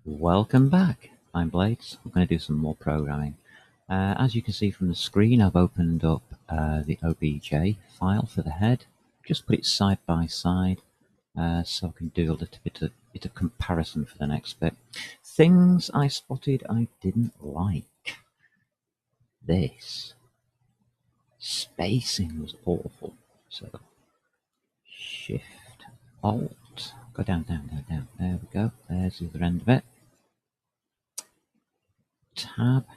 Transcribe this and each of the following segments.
Welcome back. I'm Blades. I'm going to do some more programming. As you can see from the screen, I've opened up the OBJ file for the head. Just put it side by side so I can do a little bit of comparison for the next bit. Things I spotted I didn't like. This. Spacing was awful. So Shift, Alt, go down, down, down, down. There we go. There's the other end of it. Tab.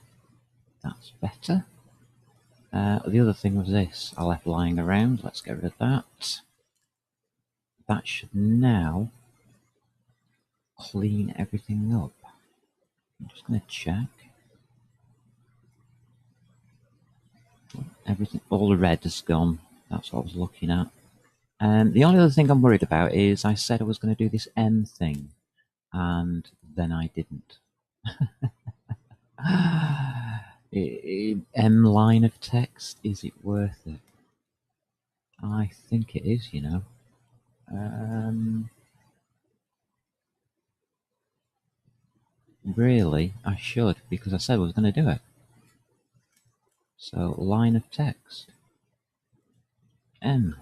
That's better. The other thing was this I left lying around. Let's get rid of that. That should now clean everything up. I'm just going to check. Everything, all the red is gone. That's what I was looking at. And the only other thing I'm worried about is I said I was going to do this M thing, and then I didn't. M line of text, is it worth it? I think it is, you know. Really, I should, because I said I was going to do it. So, line of text. M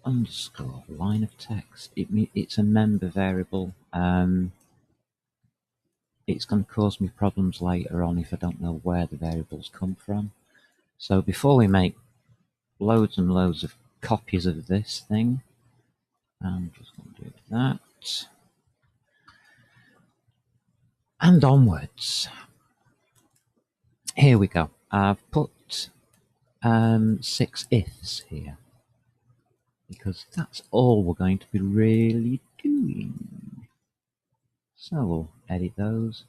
underscore line of text. It's a member variable. It's going to cause me problems later on if I don't know where the variables come from. So before we make loads and loads of copies of this thing, I'm just going to do that. And onwards. Here we go. I've put 6 ifs here, because that's all we're going to be really doing. So we'll edit those.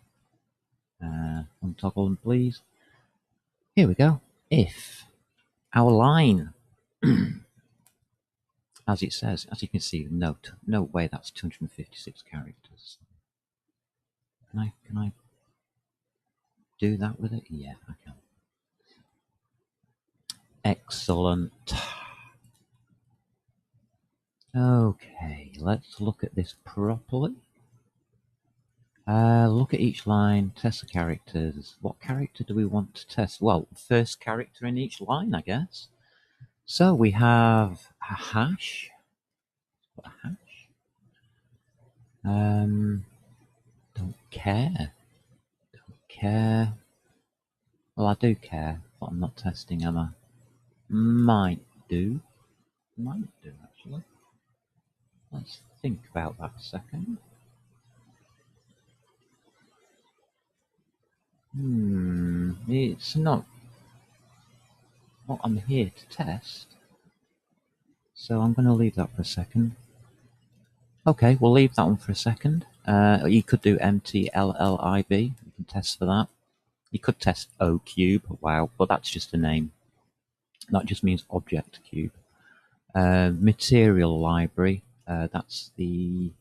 Untoggle them, please. Here we go. If our line, as it says, as you can see, no way that's 256 characters. Can I do that with it? Yeah, I can. Excellent. Okay, let's look at this properly. Look at each line, test the characters. What character do we want to test? Well, first character in each line, I guess. So we have a hash. What a hash? Don't care. Don't care. Well, I do care, but I'm not testing, am I? Might do. Might do, actually. Let's think about that a second. It's not what I'm here to test. So I'm going to leave that for a second. Okay, we'll leave that one for a second. You could do mtllib. You can test for that. You could test O cube. Wow, but that's just a name. That just means object cube. Material library. That's the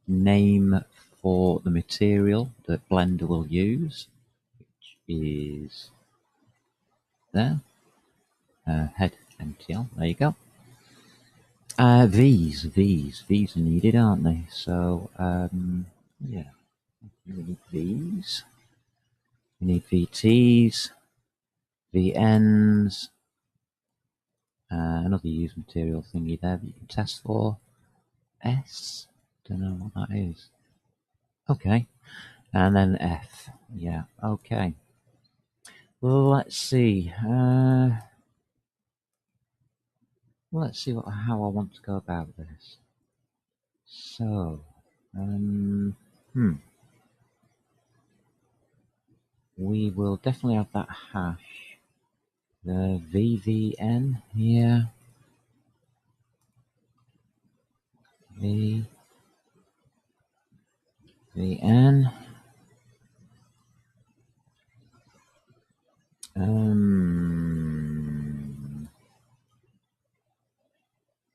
name for the material that Blender will use, which is there. Head MTL. There you go. V's are needed, aren't they? So yeah, we need V's. We need VTs, VNs, another use material thingy there that you can test for. S, don't know what that is. Okay, and then F. Yeah, okay. Let's see. Let's see how I want to go about this. So, we will definitely have that hash. The VVN here. VN.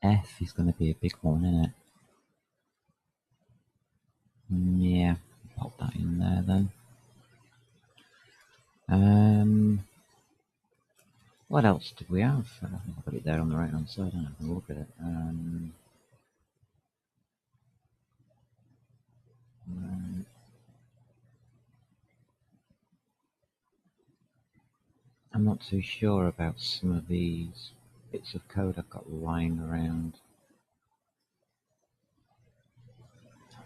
F is going to be a big one, isn't it? Yeah, pop that in there then. What else did we have? I've got it there on the right hand side. I have a look at it. I'm not too sure about some of these bits of code I've got lying around.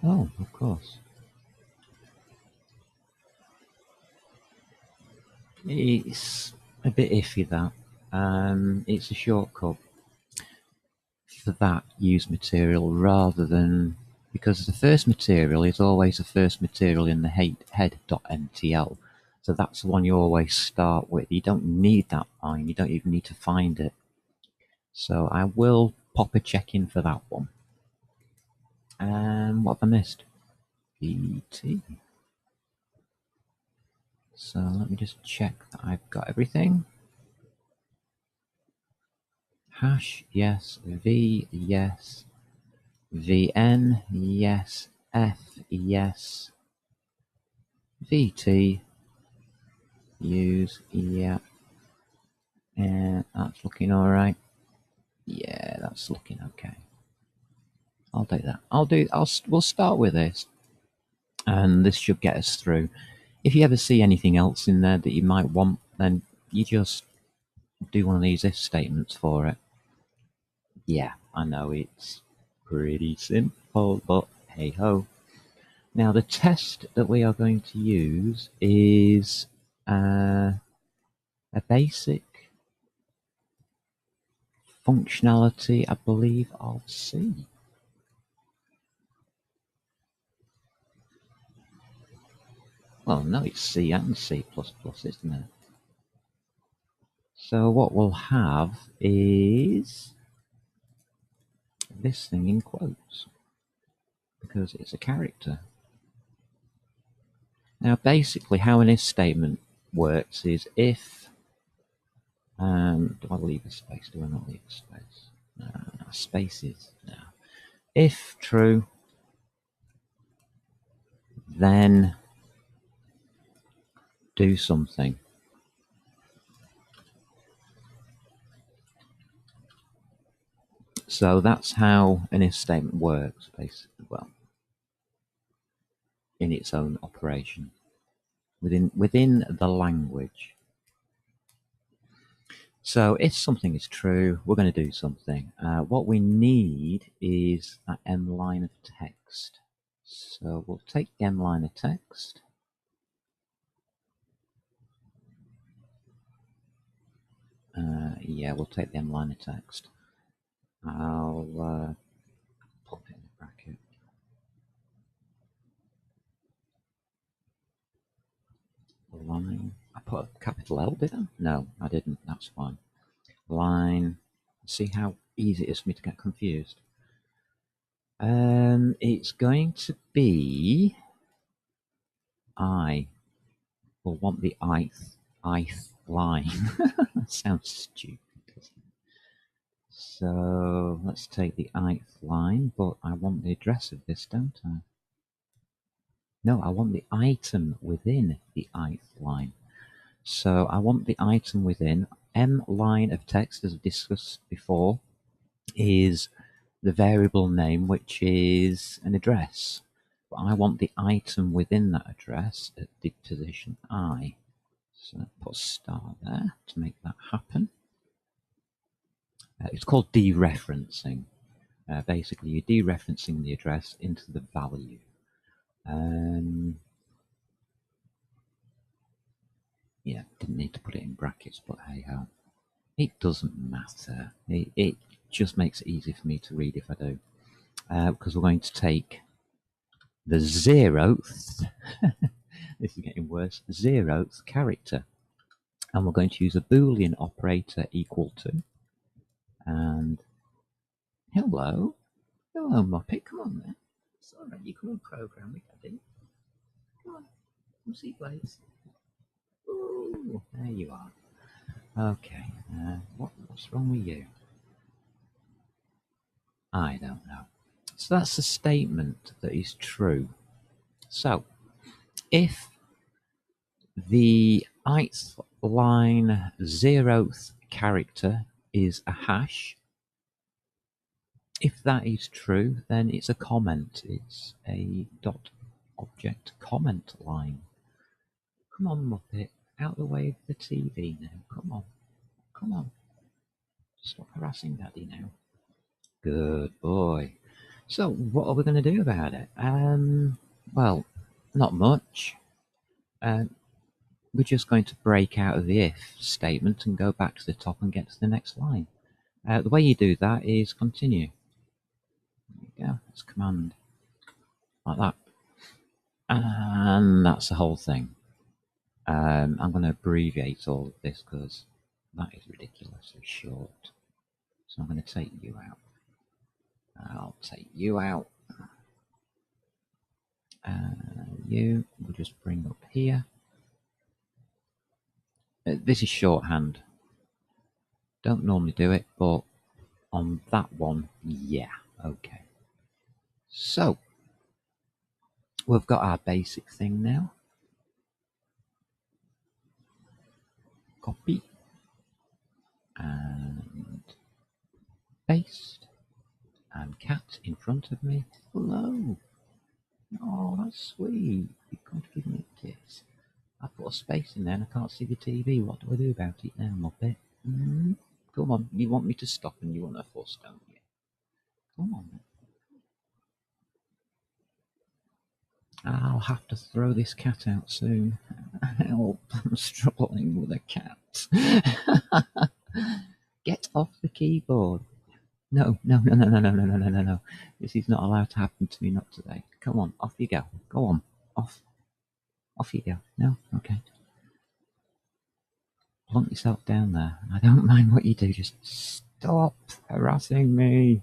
Oh, of course. It's a bit iffy, that. It's a shortcut for that use material rather than, because the first material is always the first material in the head.mtl. So that's the one you always start with. You don't need that line. You don't even need to find it. So I will pop a check in for that one. And what have I missed? BT. So let me just check that I've got everything. Hash, yes. V, yes. VN, yes. F, yes. VT, use, yeah. And that's looking all right. Yeah, that's looking okay. I'll take that. We'll start with this, and this should get us through. If you ever see anything else in there that you might want, then you just do one of these if statements for it. Yeah, I know it's pretty simple, but hey ho. Now the test that we are going to use is a basic functionality, I believe, of C. Well, no, it's C and C++, isn't it? So what we'll have is this thing in quotes, because it's a character. Now, basically, how an if statement works is if, do I leave a space? Do I not leave a space? No, spaces. No. If true, then do something. So that's how an if statement works, basically. Well, in its own operation within the language. So if something is true, we're going to do something. What we need is that M line of text. So we'll take the M line of text. Yeah, we'll take the M line of text. I'll pop it in the bracket. Line. I put a capital L, did I? No, I didn't. That's fine. Line. See how easy it is for me to get confused. It's going to be I will want the ith line. That sounds stupid, doesn't it? So let's take the ith line, but I want the address of this, don't I? No, I want the item within the ith line. So I want the item within. M line of text, as discussed before, is the variable name, which is an address. But I want the item within that address at the position I. So put a star there to make that happen. It's called dereferencing. Basically, you're dereferencing the address into the value. Yeah, didn't need to put it in brackets, but hey ho. It doesn't matter. It just makes it easy for me to read if I do. Because we're going to take the 0th, this is getting worse, 0th character. And we're going to use a Boolean operator equal to. And hello, Muppet, come on then. It's all right, you come and program me, Daddy. Come on, come see, please. Ooh, there you are. Okay, what's wrong with you? I don't know. So that's a statement that is true. So if the ith line 0th character is a hash, if that is true, then it's a comment. It's a .object comment line. Come on, Muppet. Out of the way of the TV now. Come on. Come on. Stop harassing Daddy now. Good boy. So, what are we going to do about it? Well, not much. We're just going to break out of the if statement and go back to the top and get to the next line. The way you do that is continue. There you go. That's command. Like that. And that's the whole thing. I'm going to abbreviate all of this because that is ridiculously short. So I'm going to take you out. I'll take you out. You will just bring up here. This is shorthand. Don't normally do it, but on that one, yeah, okay. So, we've got our basic thing now. Copy. And paste. And cat in front of me. Hello. Oh, that's sweet. You're going to give me a kiss. I put a space in there and I can't see the TV. What do I do about it now, Muppet? Come on, you want me to stop and you want a fuss, don't you? Come on. I'll have to throw this cat out soon. Help, I'm struggling with a cat. Get off the keyboard. No. This is not allowed to happen to me, not today. Come on, off you go. Go on, off. Off you go. No? Okay. Plunk yourself down there. I don't mind what you do, just stop harassing me.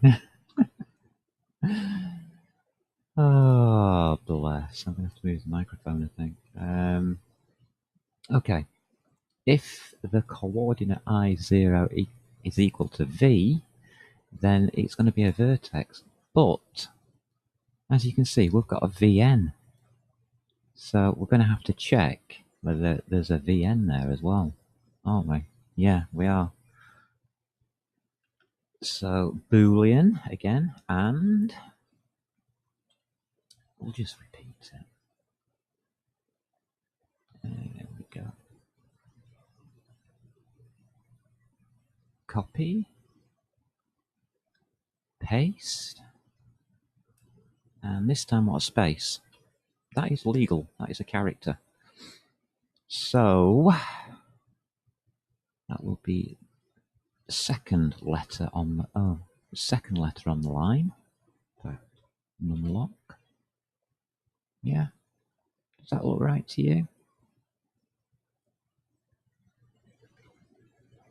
Oh, bless. I'm going to have to move the microphone, I think. Okay. If the coordinate I0 is equal to V, then it's going to be a vertex. But, as you can see, we've got a Vn. So we're going to have to check whether there's a Vn there as well, aren't we? Yeah, we are. So Boolean again, and we'll just repeat it. There we go. Copy. Paste. And this time what a space. That is legal. That is a character. So that will be the second letter on the line. Numlock. Yeah. Does that look right to you?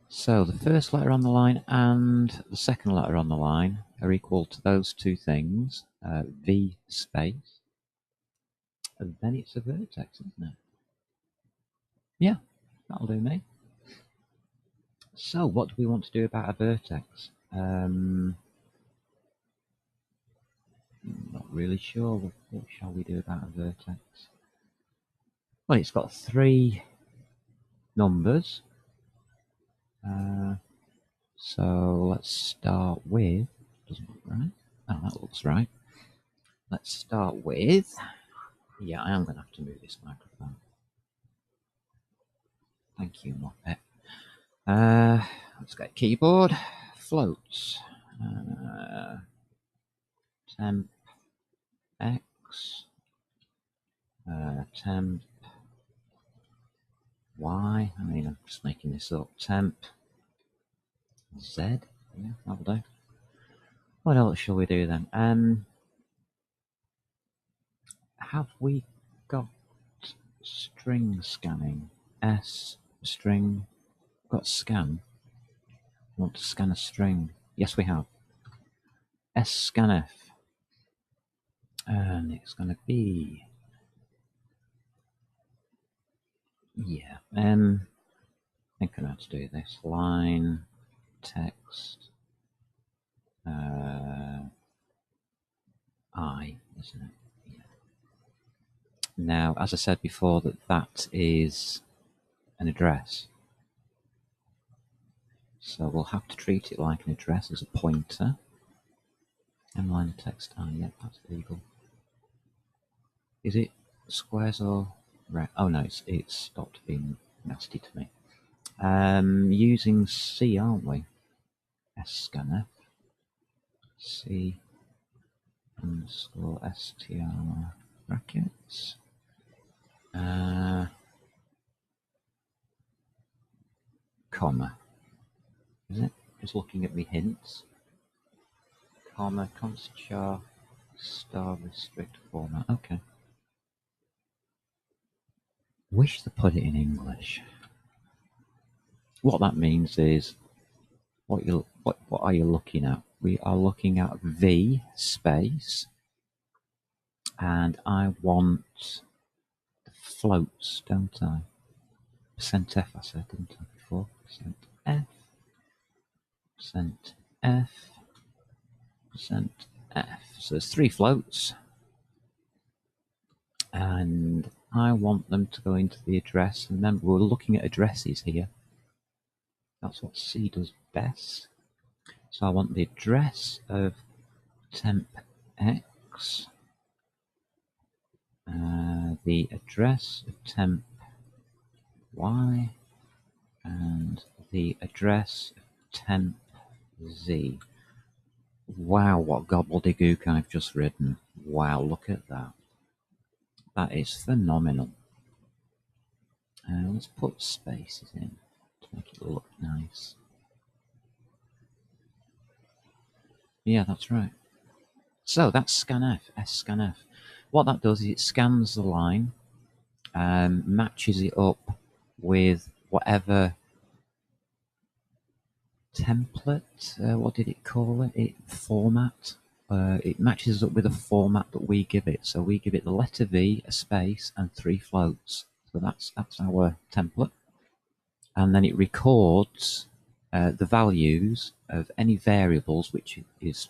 So the first letter on the line and the second letter on the line are equal to those two things, V space, and then it's a vertex, isn't it? Yeah, that'll do me. So what do we want to do about a vertex? Not really sure. What shall we do about a vertex? Well, it's got 3 numbers. So let's start with, doesn't look right. Oh, that looks right. Let's start with, yeah, I am going to have to move this microphone. Thank you, Muppet. Let's get keyboard, floats, temp, X, temp, Y, I mean, I'm just making this up, temp, Z, yeah, that'll do. What else shall we do then? Have we got string scanning? S, string, got scan. Want to scan a string? Yes, we have. scanf. And it's going to be, yeah, I think I know how to do this. Line, text, I, isn't it? Yeah. Now, as I said before, that is an address. So we'll have to treat it like an address as a pointer. And line of text I, yeah, that's legal. Is it squares or right? Oh no, it's stopped being nasty to me. Using C, aren't we? scanf C underscore str brackets. Comma. Is it? Just looking at me hints. Comma, const char, star restrict format. Okay. Wish they put it in English. What that means is, what are you looking at? We are looking at V space, and I want the floats, don't I? %F I said, didn't I before? %F, %F, %F. So there's 3 floats, and I want them to go into the address. Remember, we're looking at addresses here. That's what C does best. So I want the address of temp X, the address of temp Y, and the address of temp Z. Wow, what gobbledygook I've just written. Wow, look at that. That is phenomenal. Let's put spaces in to make it look nice. Yeah, that's right. So that's scanf, scanf. What that does is it scans the line, matches it up with whatever template, what did it call it? Format. It matches up with a format that we give it. So we give it the letter V, a space, and 3 floats. So that's our template. And then it records the values of any variables, which is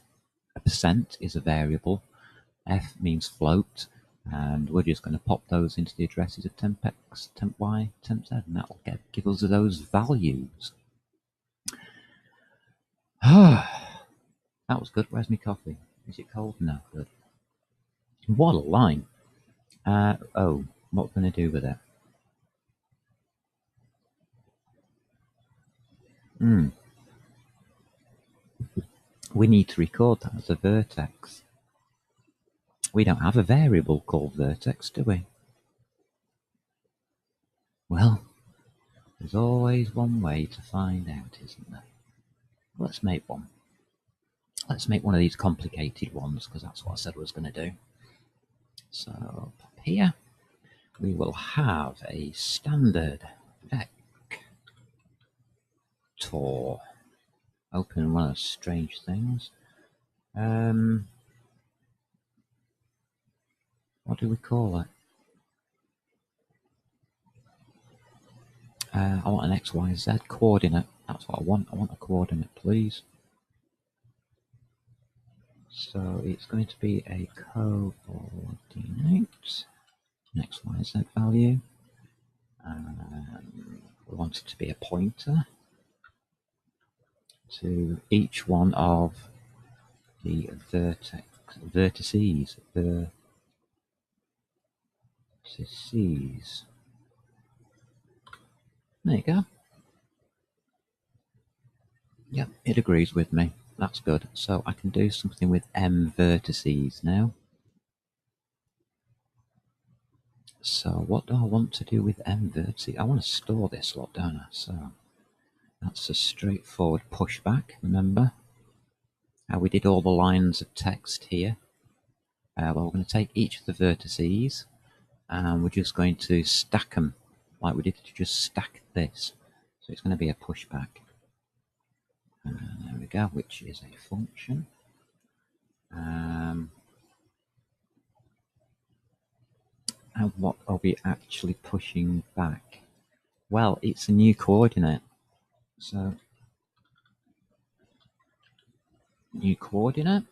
a % is a variable. F means float. And we're just going to pop those into the addresses of temp X, temp Y, temp Z, and that will give us those values. That was good. Where's my coffee? Is it cold? No, good. What a line. Oh, what we're going to do with it? We need to record that as a vertex. We don't have a variable called vertex, do we? Well, there's always one way to find out, isn't there? Let's make one. Let's make one of these complicated ones, because that's what I said I was going to do. So up here, we will have a standard vector. Open one of those strange things. What do we call it? I want an X, Y, Z coordinate. That's what I want. I want a coordinate, please. So it's going to be a coordinate, an X, Y, Z value. We want it to be a pointer to each one of the vertices. There you go. Yep, it agrees with me. That's good. So I can do something with M vertices now. So what do I want to do with M vertices? I want to store this lot, don't I? So that's a straightforward pushback, remember? How we did all the lines of text here. Well, we're going to take each of the vertices and we're just going to stack them like we did to just stack this. So it's going to be a pushback. And there we go, which is a function. And what are we actually pushing back? Well, it's a new coordinate. So, new coordinate.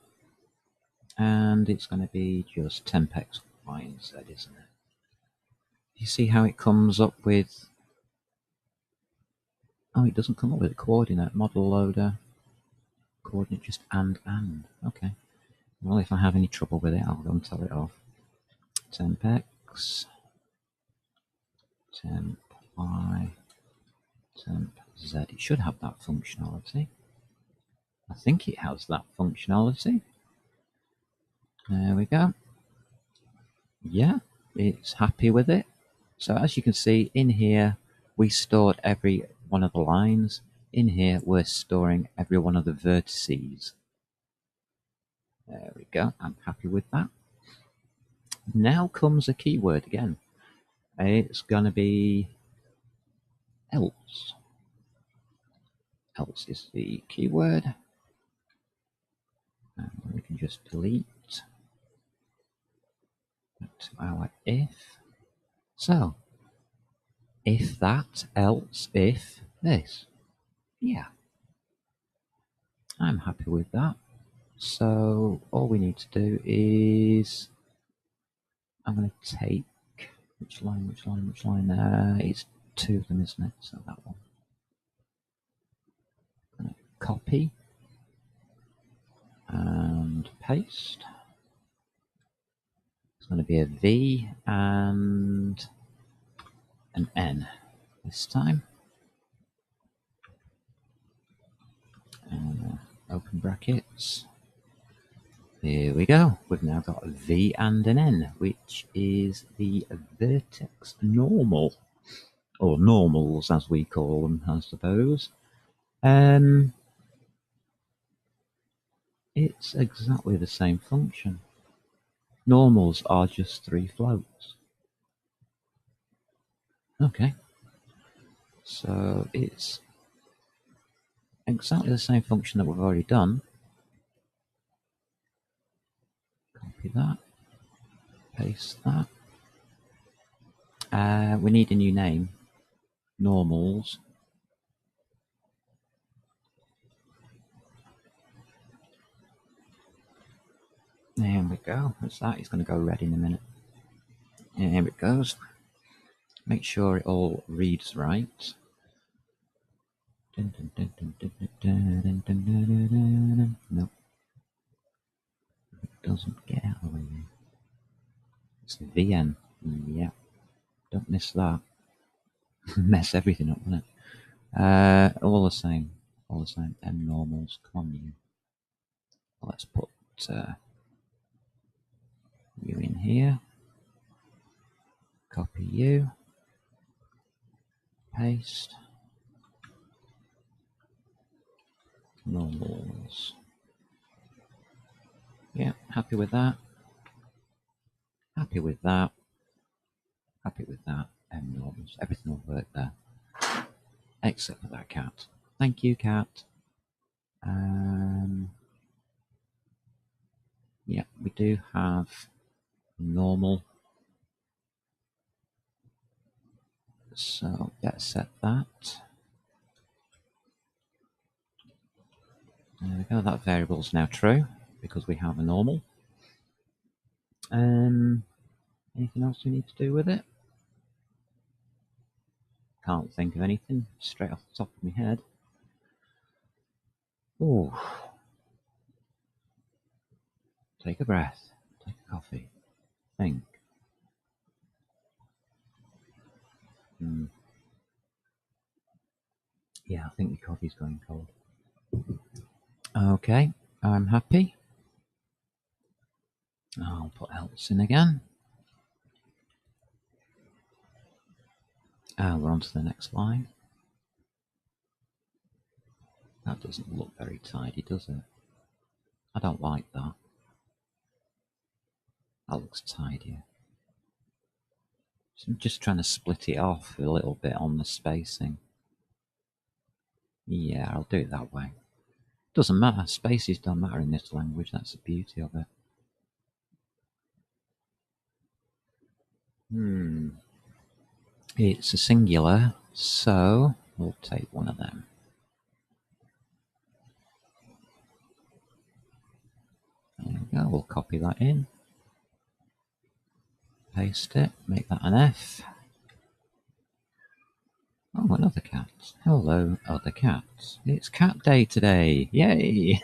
And it's going to be just temp X, Y, and Z, isn't it? You see how it comes up with... Oh, it doesn't come up with a coordinate. Model loader. Coordinate just and. Okay. Well, if I have any trouble with it, I'll go and tell it off. Temp X, temp Y temp Z. It should have that functionality. I think it has that functionality. There we go. Yeah, it's happy with it. So as you can see in here, we stored every one of the lines. In here, we're storing every one of the vertices. There we go. I'm happy with that. Now comes a keyword again. It's going to be else. Else is the keyword. And we can just delete to our if. So, if that, else, if this. Yeah. I'm happy with that. So, all we need to do is, I'm going to take, which line? It's two of them, isn't it? So that one. I'm going to copy and paste. It's going to be a V and an N this time. And open brackets. Here we go. We've now got a V and an N, which is the vertex normal, or normals as we call them, I suppose. It's exactly the same function. Normals are just 3 floats. Okay. So it's exactly the same function that we've already done. Copy that. Paste that. We need a new name. Normals. There we go. That's that. It's going to go red in a minute. And here it goes. Make sure it all reads right. No. It doesn't get out of the way. It's VN. Yeah. Don't miss that. Mess everything up, won't it? All the same. All the same. M normals. Come on, you. Let's put you in here. Copy you. Paste. Normals. Yeah, happy with that. Happy with that. Happy with that. M normals. Everything will work there. Except for that cat. Thank you, cat. Yeah, we do have normal. So let's set that. There we go. That variable is now true because we have a normal. Anything else we need to do with it? Can't think of anything straight off the top of my head. Ooh. Take a breath. Take a coffee. Think. Yeah, I think the coffee's going cold. Okay, I'm happy. I'll put else in again. We're on to the next line. That doesn't look very tidy, does it? I don't like that. That looks tidier. So I'm just trying to split it off a little bit on the spacing. Yeah, I'll do it that way. Doesn't matter. Spaces don't matter in this language. That's the beauty of it. It's a singular, so we'll take one of them. There we go. We'll copy that in. Paste it. Make that an F. Oh, another cat. Hello, other cats. It's cat day today. Yay!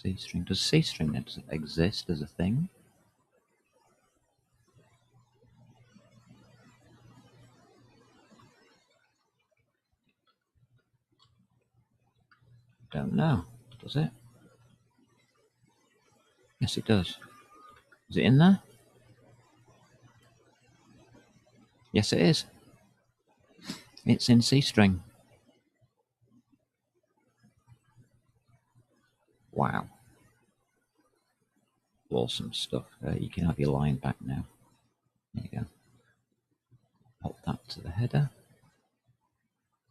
C string. Does C string exist as a thing? Don't know. Does it? Yes, it does. Is it in there? Yes, it is. It's in C string. Wow. Awesome stuff. You can have your line back now. There you go. Pop that to the header.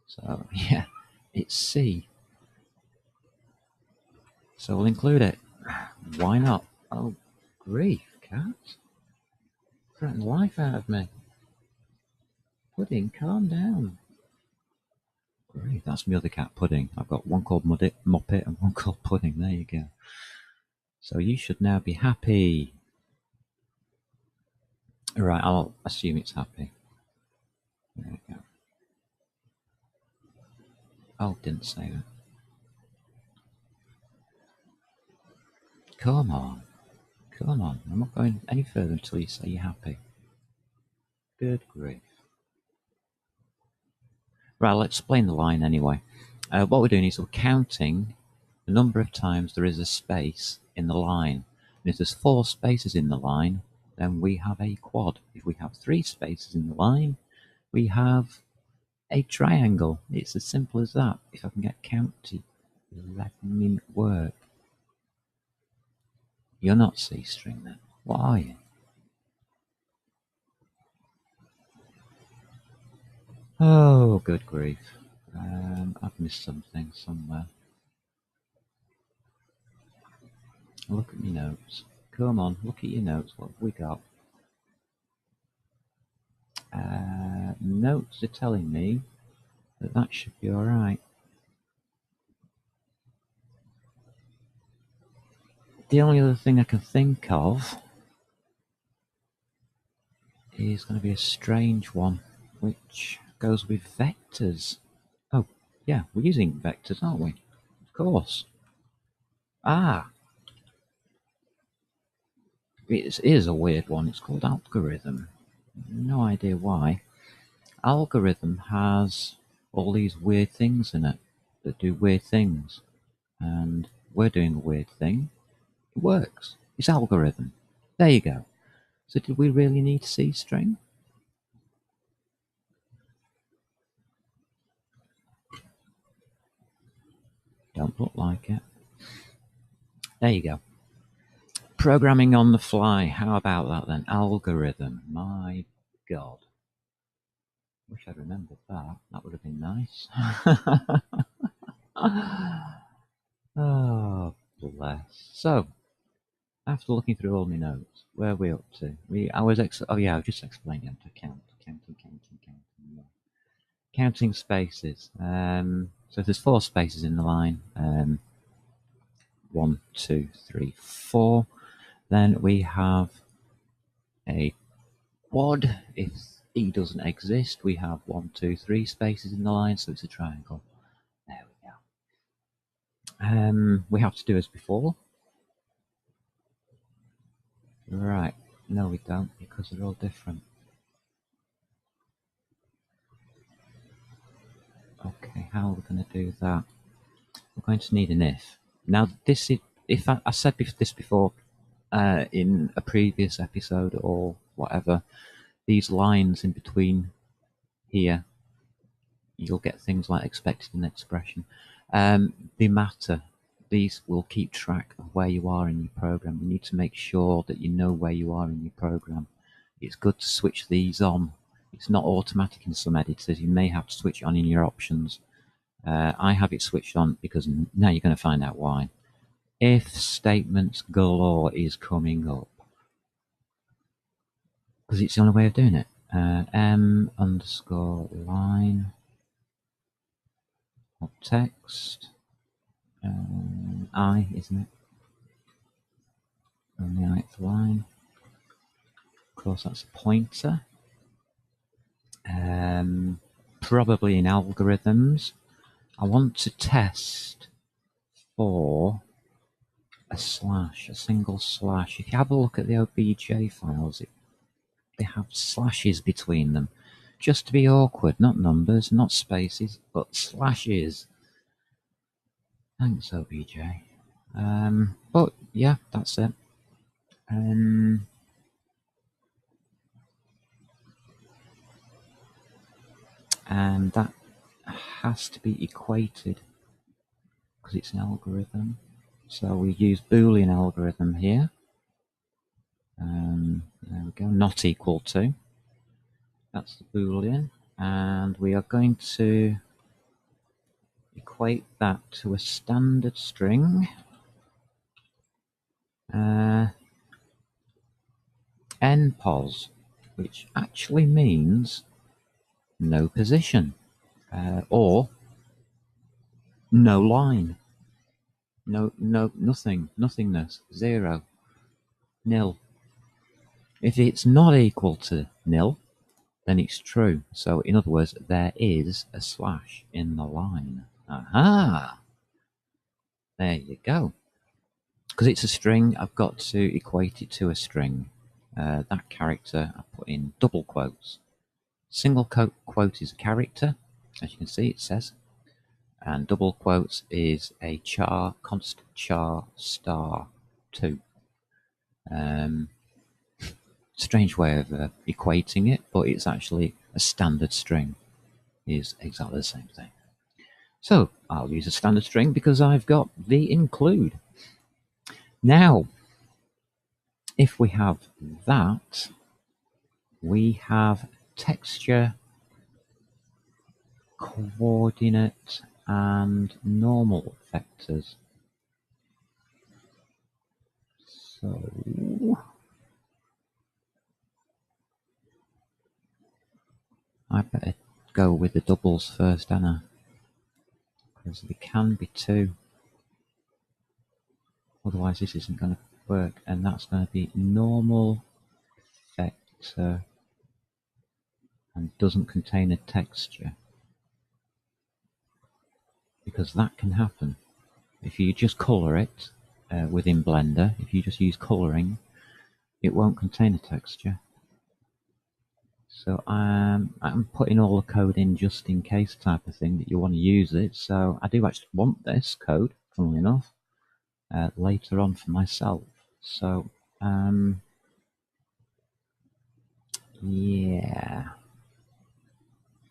So, yeah, it's C. So we'll include it. Why not? Oh, grief, cat. Threaten the life out of me. Pudding, calm down. Great, that's my other cat, Pudding. I've got one called Muppet and one called Pudding. There you go. So you should now be happy. Right, I'll assume it's happy. There we go. Oh, didn't say that. Come on. Come on. I'm not going any further until you say you're happy. Good grief. Right, I'll explain the line anyway. What we're doing is we're counting the number of times there is a space in the line. And if there's 4 spaces in the line, then we have a quad. If we have 3 spaces in the line, we have a triangle. It's as simple as that. If I can get count to let me work. You're not C string then. What are you? Oh, good grief. I've missed something somewhere. Look at my notes. Come on, look at your notes. What have we got? Notes are telling me that should be alright. The only other thing I can think of is going to be a strange one, which goes with vectors. Oh, yeah, we're using vectors, aren't we? Of course. Ah! It is a weird one. It's called algorithm. No idea why. Algorithm has all these weird things in it that do weird things. And we're doing a weird thing. It works. It's algorithm. There you go. So did we really need C string? Don't look like it. There you go. Programming on the fly. How about that then? Algorithm. My God. Wish I'd remembered that. That would have been nice. Oh, bless. So, after looking through all my notes, where are we up to? I was just explaining how to counting. Yeah. Counting spaces. So if there's 4 spaces in the line, 1, 2, 3, 4. Then we have a quad. If E doesn't exist, we have 1, 2, 3 spaces in the line, so it's a triangle. There we go. We have to do as before. Right. No, we don't, because they're all different. Okay, how are we going to do that? We're going to need an if. Now, this is, if I said this before in a previous episode or whatever, these lines in between here, you'll get things like expected and expression. They matter. These will keep track of where you are in your program. You need to make sure that you know where you are in your program. It's good to switch these on. It's not automatic in some editors. You may have to switch it on in your options. I have it switched on because now you're going to find out why. If statements galore is coming up, because it's the only way of doing it. M underscore line of text. I, isn't it? On the ith line. Of course, that's a pointer. Probably in algorithms. I want to test for a slash, a single slash. If you have a look at the OBJ files, they have slashes between them. Just to be awkward, not numbers, not spaces, but slashes. Thanks, OBJ. But yeah, that's it. And that has to be equated because it's an algorithm. So we use Boolean algorithm here. There we go, not equal to. That's the Boolean. And we are going to equate that to a standard string. npos, which actually means no position, or no line, nothingness, zero, nil. If it's not equal to nil, then it's true. So in other words, there is a slash in the line. Aha! There you go. Because it's a string, I've got to equate it to a string. That character I put in double quotes. Single quote is a character, as you can see it says, and double quotes is a char, constant char star 2. Strange way of equating it, but it's actually a standard string, is exactly the same thing. So I'll use a standard string because I've got the include. Now, if we have that, we have texture, coordinate, and normal vectors. So I better go with the doubles first, Anna, because they can be two. Otherwise this isn't going to work, and that's going to be normal vector and doesn't contain a texture, because that can happen if you just color it within Blender. If you just use coloring, it won't contain a texture. So I'm putting all the code in just in case type of thing that you want to use it. So I do actually want this code, funnily enough, later on for myself. So yeah,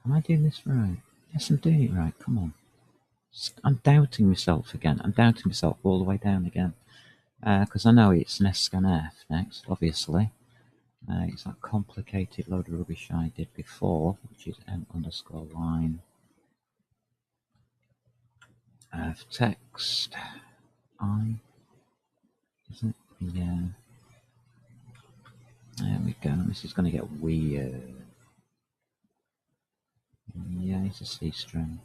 am I doing this right? Yes, I'm doing it right. Come on. I'm doubting myself again. I'm doubting myself all the way down again. Because I know it's scanf next, obviously. It's that complicated load of rubbish I did before, which is m_line of text. Is it? Yeah. There we go. This is going to get weird. Yeah, it's a C string.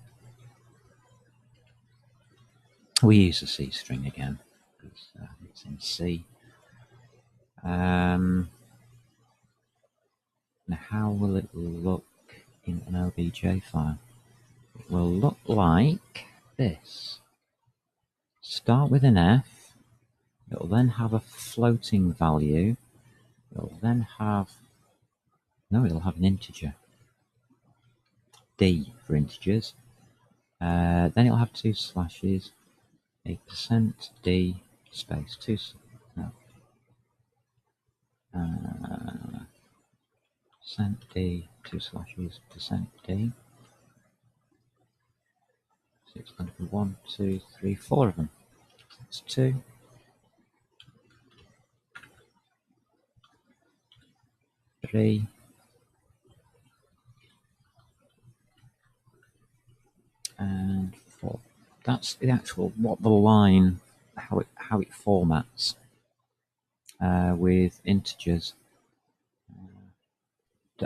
We use a C string again because it's in C. Now, how will it look in an OBJ file? It will look like this. Start with an F. It will then have a floating value. It will then have, no, it'll have an integer. D for integers. Then it'll have two slashes. A %d space two. No. %d, two slashes, %d. So it's going to be 1, 2, 3, 4 of them. That's 2. 3. And 4. That's the actual what the line, how it formats with integers.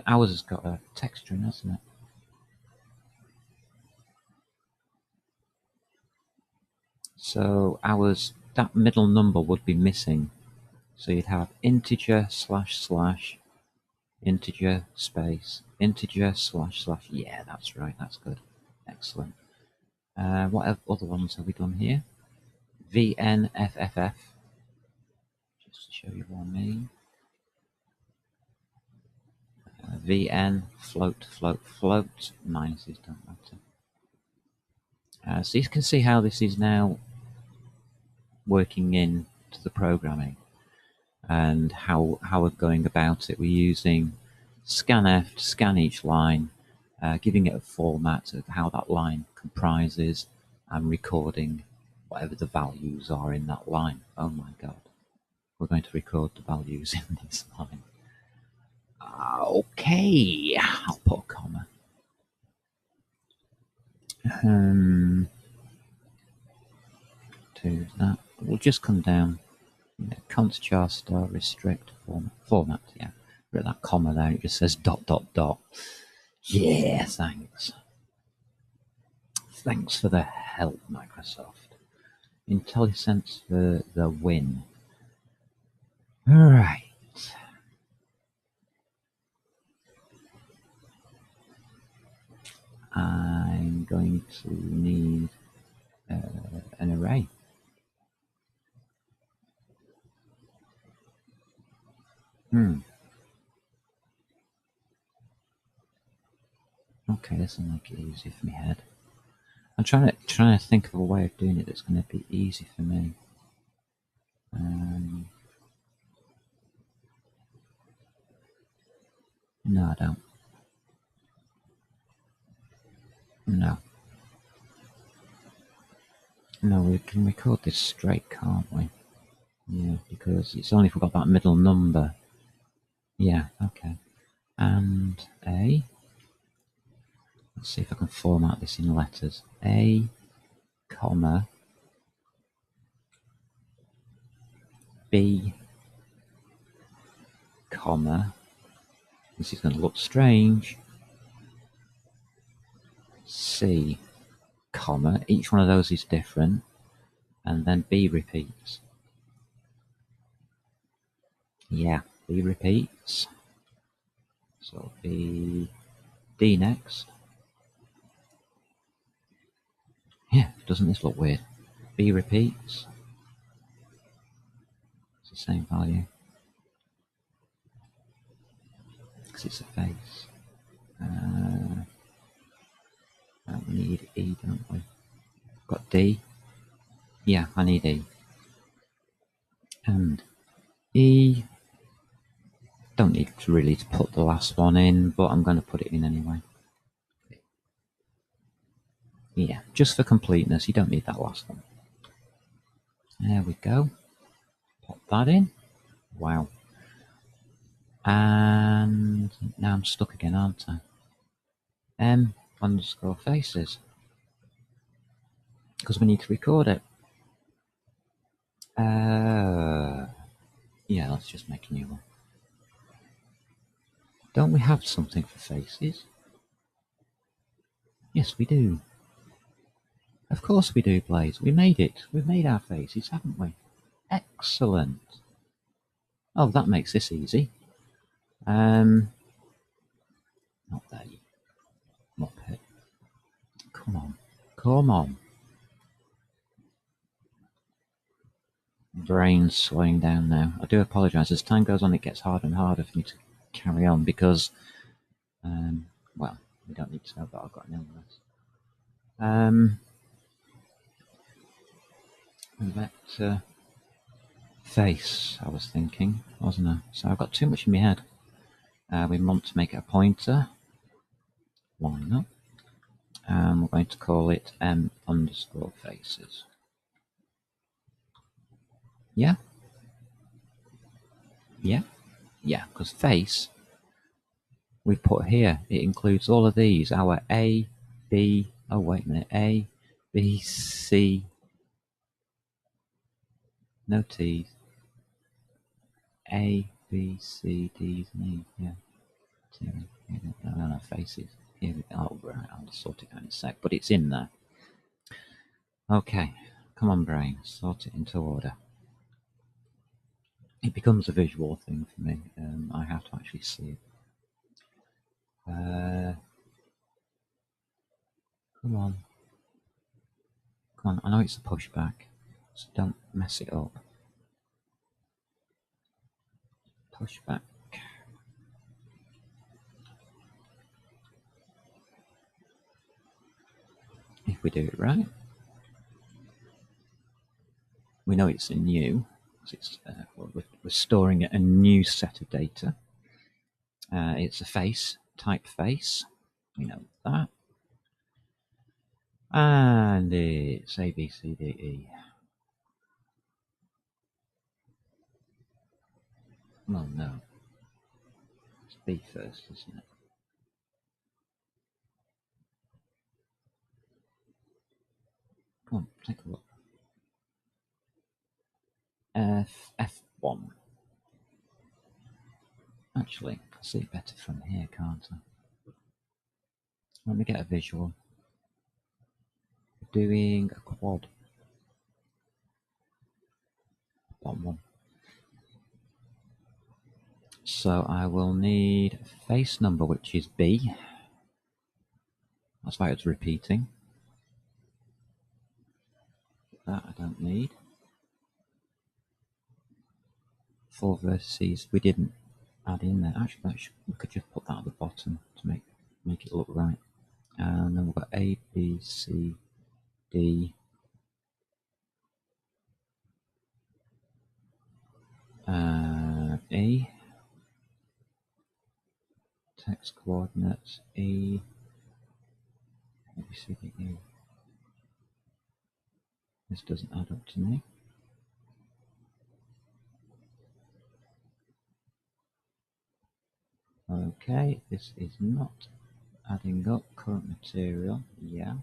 Ours has got a texture in, hasn't it? So ours, that middle number would be missing. So you'd have integer // integer space integer // yeah, that's right, that's good, excellent. What other ones have we done here? VNFFF, show you what I mean. Vn, float, float, float. Minuses don't matter. So you can see how this is now working into the programming and how we're going about it. We're using scanf to scan each line, giving it a format of how that line comprises and recording whatever the values are in that line. Oh my god, we're going to record the values in this line. Okay, I'll put a comma. To that, we'll just come down. Const char star restrict format. Yeah, put that comma there. It just says dot dot dot. Yeah, thanks. Thanks for the help, Microsoft. IntelliSense for the win. All right. I'm going to need an array. Okay, this will make it easy for me head. I'm trying to think of a way of doing it that's going to be easy for me. No, I don't. No. No, we can record this straight, can't we? Yeah, because it's only if we've got that middle number. Yeah, okay. And A. Let's see if I can format this in letters. A, comma, B, comma. This is going to look strange. C, comma. Each one of those is different. And then B repeats. Yeah, B repeats. So B, D next. Yeah, doesn't this look weird? B repeats. It's the same value. Because it's a face. We need E, don't we? Got D. Yeah, I need E. And E. Don't need to really put the last one in, but I'm going to put it in anyway. Yeah, just for completeness, you don't need that last one. There we go. Pop that in. Wow. And now I'm stuck again, aren't I? M underscore faces. Because we need to record it. Yeah, let's just make a new one. Don't we have something for faces? Yes, we do. Of course we do, Blaze. We made it. We've made our faces, haven't we? Excellent. Oh, that makes this easy. Not there. Muppet. Come on. Come on. Brain's slowing down now. I do apologise. As time goes on, it gets harder and harder for me to carry on because, well, we don't need to know that I've got an illness. Vector face, I was thinking, wasn't I? So I've got too much in my head. We want to make it a pointer. Why not? And we're going to call it M underscore faces. Yeah? Yeah? Yeah, because face, we put here, it includes all of these, our A, B, oh wait a minute, A, B, C, no T's, A, B, C, D's, and E, yeah. No, faces. Here we go. Oh, right, I'll sort it out in a sec, but it's in there. Okay, come on, brain, sort it into order. It becomes a visual thing for me. I have to actually see it. Come on. Come on, I know it's a pushback, so don't mess it up. push back. If we do it right, we know it's a new, because it's, we're storing a new set of data. It's a face, type face, we know that. And it's A, B, C, D, E. Well, no. It's B first, isn't it? Come on, take a look. F1. Actually, I can see it better from here, can't I? Let me get a visual. We're doing a quad. Bottom one. So I will need face number, which is B. That's why it's repeating. That I don't need. 4 vertices we didn't add in there. Actually, we could just put that at the bottom to make it look right. And then we've got A, B, C, D. E. Text coordinates E. A, B, C, D, E. This doesn't add up to me. Okay, this is not adding up. Current material, yeah.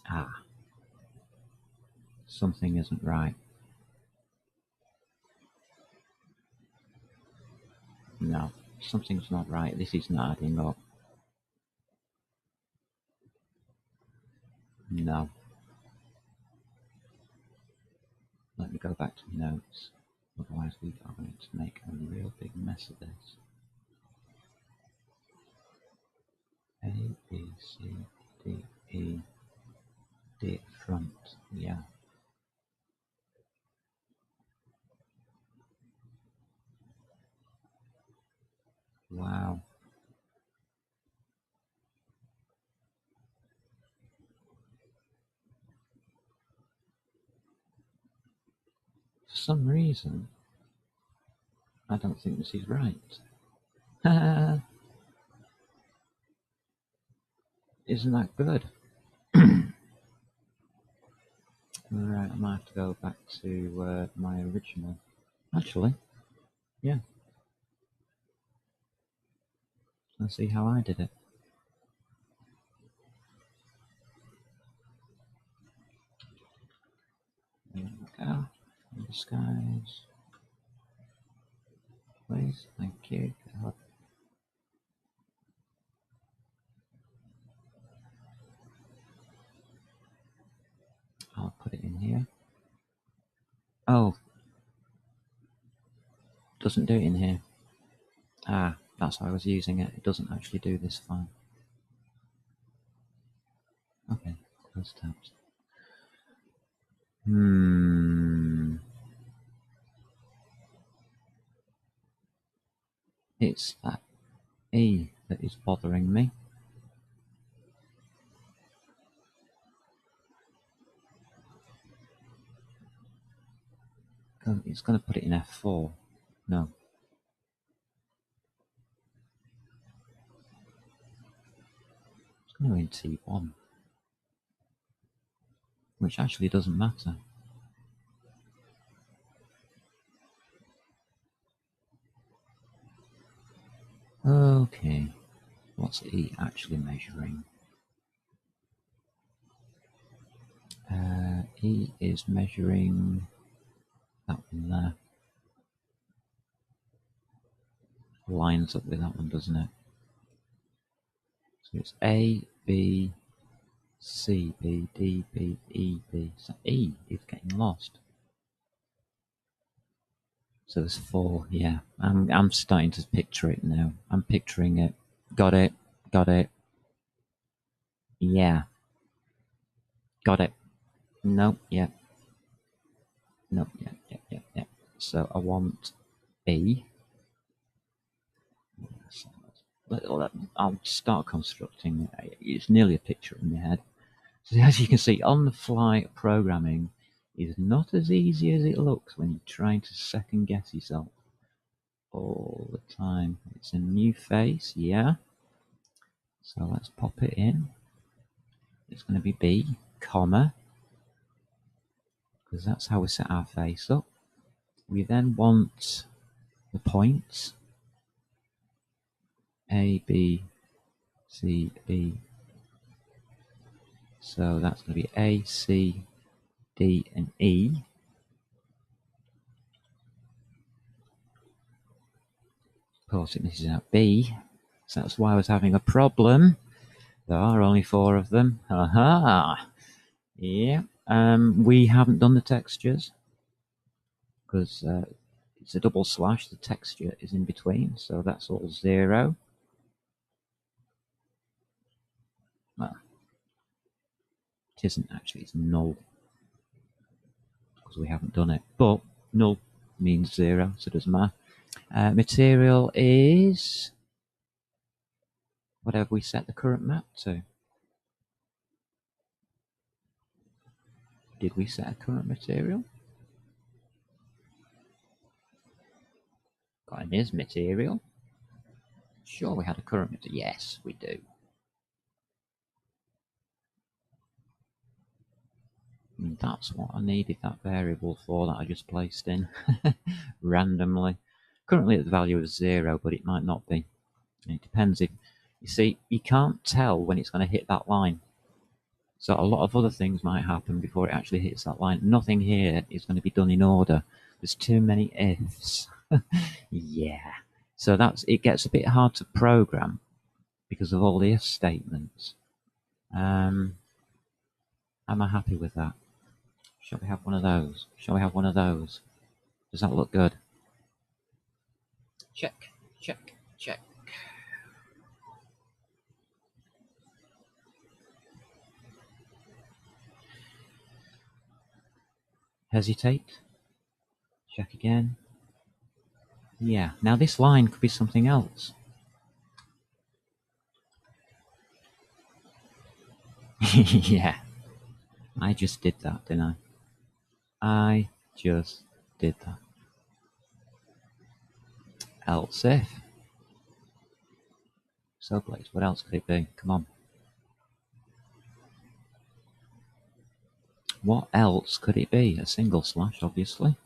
Ah, something isn't right. No, something's not right. This is not adding up. No. Let me go back to notes. Otherwise we are going to make a real big mess of this. A, B, C, D, E, D at front, yeah. Wow. For some reason, I don't think this is right. Isn't that good? Right, I might have to go back to my original. Actually, yeah. Let's see how I did it. There we go. In the skies. Please, thank you. I'll put it in here. Oh, doesn't do it in here. Ah, that's why I was using it. It doesn't actually do this fine. Okay, close tabs. It's that E that is bothering me. It's going to put it in F4. No. It's going to in T1. Which actually doesn't matter. Okay. What's E actually measuring? E is measuring that one there. Lines up with that one, doesn't it? So it's A, B, C, B, D, B, E, B. So E is getting lost. So there's 4, yeah. I'm starting to picture it now. I'm picturing it. Got it. Got it. Yeah. Got it. Nope, yeah. Nope, yeah. So I want B. So I'll start constructing. It's nearly a picture in my head. So as you can see, on-the-fly programming is not as easy as it looks when you're trying to second-guess yourself all the time. It's a new face, yeah. So let's pop it in. It's going to be B, comma, because that's how we set our face up. We then want the points A, B, C, B. So that's going to be A, C, D, and E. Of course, it misses out B, so that's why I was having a problem. There are only 4 of them. Aha! Yeah. We haven't done the textures because it's a double slash. The texture is in between, so that's all 0. Well, it isn't actually. It's null because we haven't done it. But null means 0, so it doesn't matter. Material is whatever we set the current map to. Did we set a current material? Got an is material. Sure, we had a current material. Yes, we do. And that's what I needed that variable for that I just placed in randomly. Currently the value is 0, but it might not be. It depends if you see, you can't tell when it's going to hit that line. So a lot of other things might happen before it actually hits that line. Nothing here is going to be done in order. There's too many ifs. Yeah. So it gets a bit hard to program because of all the if statements. Am I happy with that? Shall we have one of those? Shall we have one of those? Does that look good? Check, check, check. Hesitate. Check again. Yeah, now this line could be something else. Yeah, I just did that, didn't I? I just did that. Else if. So please, what else could it be? Come on. What else could it be? A single slash, obviously.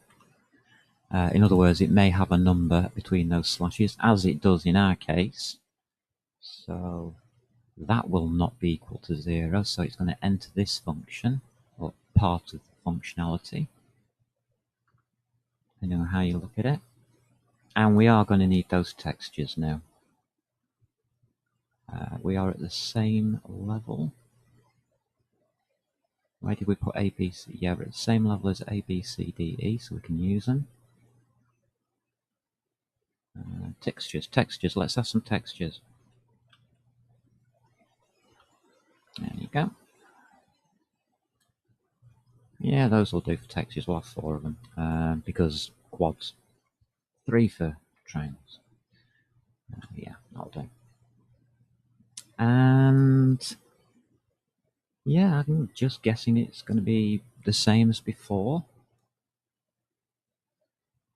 In other words, it may have a number between those slashes, as it does in our case. So that will not be equal to 0, so it's going to enter this function, or part of the functionality, depending on how you look at it. And we are going to need those textures now. We are at the same level. Where did we put A, B, C? Yeah, we're at the same level as A, B, C, D, E, so we can use them. Textures, let's have some textures. There you go. Yeah, those will do for textures. We'll have 4 of them, because quads. 3 for triangles. Yeah, that'll do. And yeah, I'm just guessing it's going to be the same as before.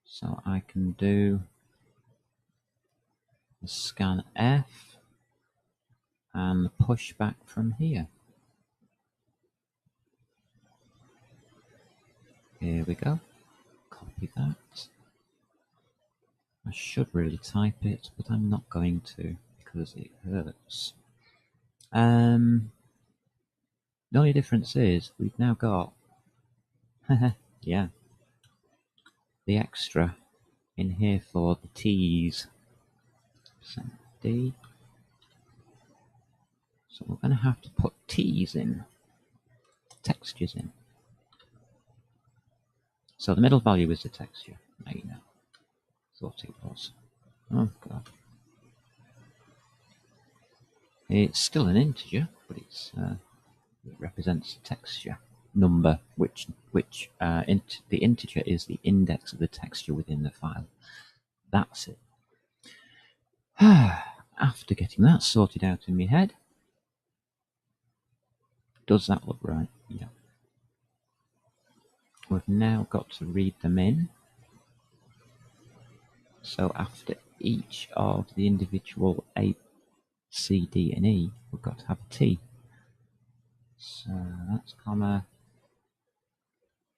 So I can do the scan F and the push back from here. Here we go. Copy that. I should really type it, but I'm not going to because it hurts. The only difference is we've now got yeah, the extra in here for the T's. D. So we're going to have to put T's in, textures in. So the middle value is the texture. Now you know. Thought it was. Oh god. It's still an integer, but it represents a texture number, which the integer is the index of the texture within the file. That's it. After getting that sorted out in my head, does that look right? Yeah. We've now got to read them in. So after each of the individual A, C, D, and E, we've got to have a T. So that's comma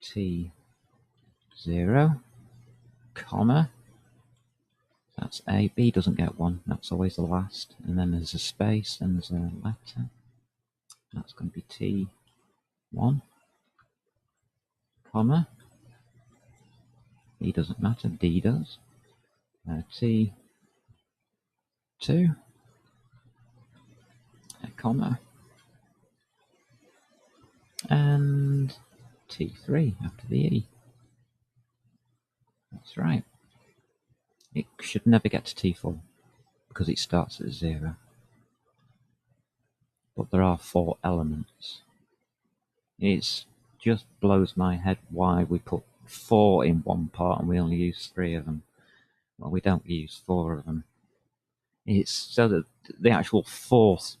T 0, comma, that's A. B doesn't get one, that's always the last. And then there's a space, and there's a letter. That's going to be T 1, comma, E doesn't matter, D does. T 2, comma, and T3 after the E. That's right. It should never get to T4 because it starts at 0. But there are 4 elements. It just blows my head why we put 4 in one part and we only use 3 of them. Well, we don't use 4 of them. It's so that the actual fourth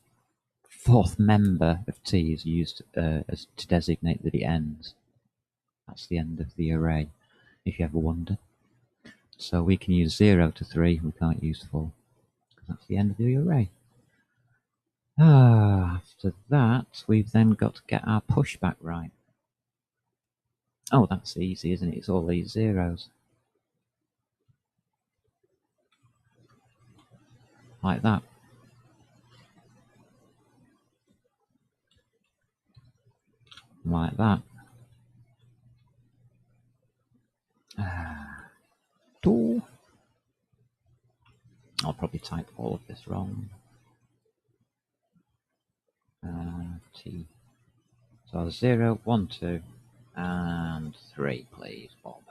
member of T is used as to designate that it ends. That's the end of the array, if you ever wonder. So we can use 0 to 3, we can't use 4, because that's the end of the array. After that, we've then got to get our pushback right. Oh, that's easy, isn't it? It's all these zeros. Like that. Like that. I'll probably type all of this wrong. T. So 0, 1, 2, and 3, please, Bob.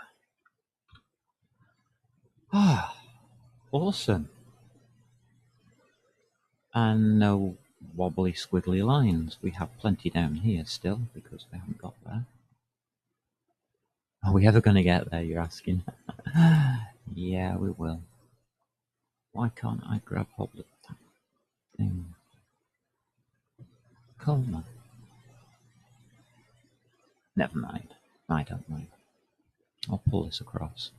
Awesome. And no wobbly squiggly lines. We have plenty down here still because we haven't got there. Are we ever going to get there, you're asking? Yeah, we will. Why can't I grab hold of that thing? Comma. Never mind. I don't mind. I'll pull this across.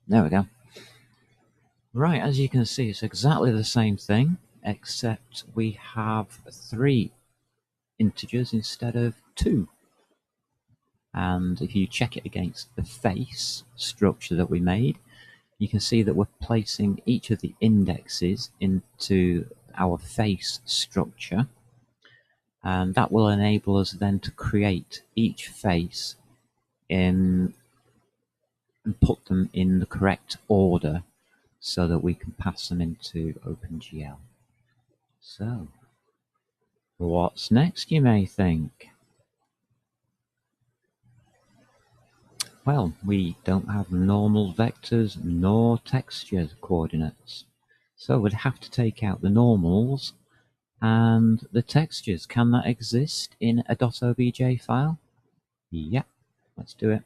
There we go. Right, as you can see, it's exactly the same thing, except we have 3 integers instead of 2. And if you check it against the face structure that we made, you can see that we're placing each of the indexes into our face structure. And that will enable us then to create each face and put them in the correct order so that we can pass them into OpenGL. So, what's next, you may think? Well, we don't have normal vectors nor texture coordinates. So we'd have to take out the normals and the textures. Can that exist in a .obj file? Yep, let's do it.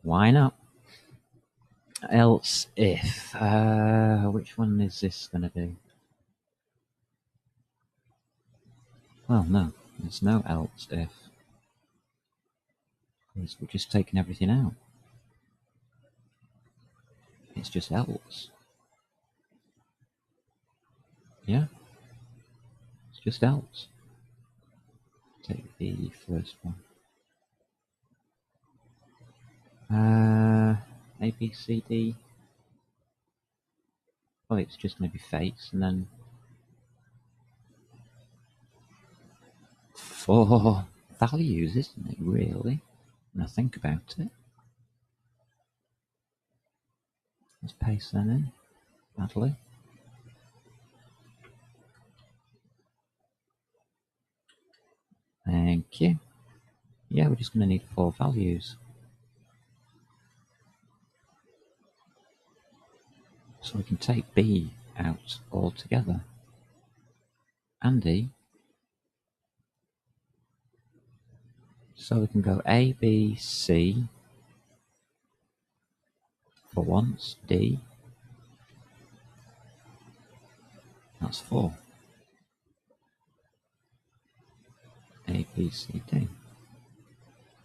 Why not? Else if. Which one is this going to be? Well, no, there's no else if. Because we're just taking everything out. It's just else. Yeah? It's just else. Take the first one. A, B, C, D. Well, it's just going to be face, and then 4 values, isn't it, really? When I think about it. Let's paste them in, badly. Thank you. Yeah, we're just going to need 4 values. So we can take B out altogether. And E. So we can go A, B, C for once, D. That's 4. A, B, C, D.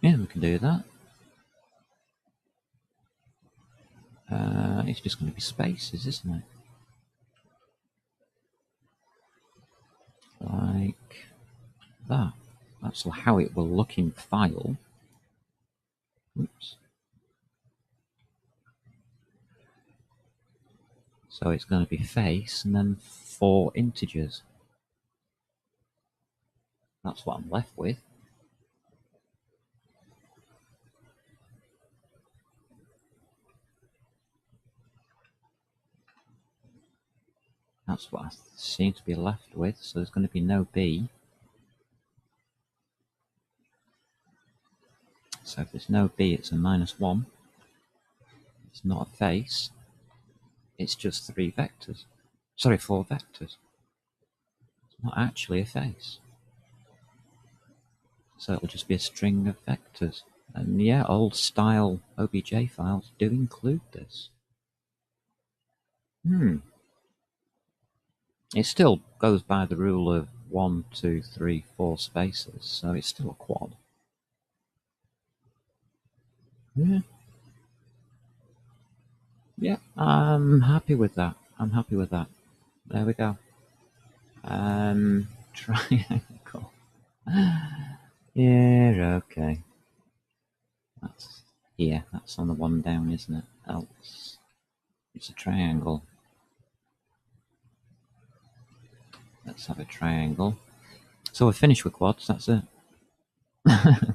Yeah, we can do that. It's just going to be spaces, isn't it? Like that. That's how it will look in file. Oops. So it's going to be face and then 4 integers. That's what I'm left with. That's what I seem to be left with. So there's going to be no B. So if there's no B, it's a -1. It's not a face. It's just 3 vectors. Sorry, 4 vectors. It's not actually a face. So it'll just be a string of vectors. And yeah, old style OBJ files do include this. It still goes by the rule of 1, 2, 3, 4 spaces, so it's still a quad. Yeah. Yeah, I'm happy with that. I'm happy with that. There we go. Triangle. Yeah, okay. That's here. That's on the one down, isn't it? Else. It's a triangle. Let's have a triangle. So we're finished with quads, that's it.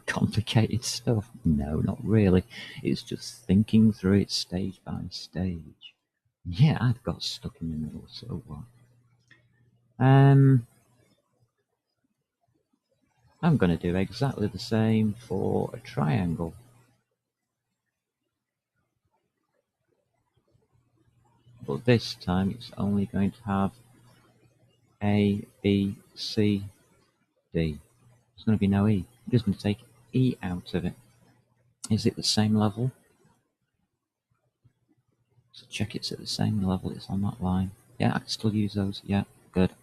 Complicated stuff. No, not really. It's just thinking through it stage by stage. Yeah, I've got stuck in the middle, so what? I'm going to do exactly the same for a triangle. But this time it's only going to have A, B, C, D. There's going to be no E. I'm just going to take E out of it. Is it the same level? So check it's at the same level, it's on that line. Yeah, I can still use those. Yeah, good.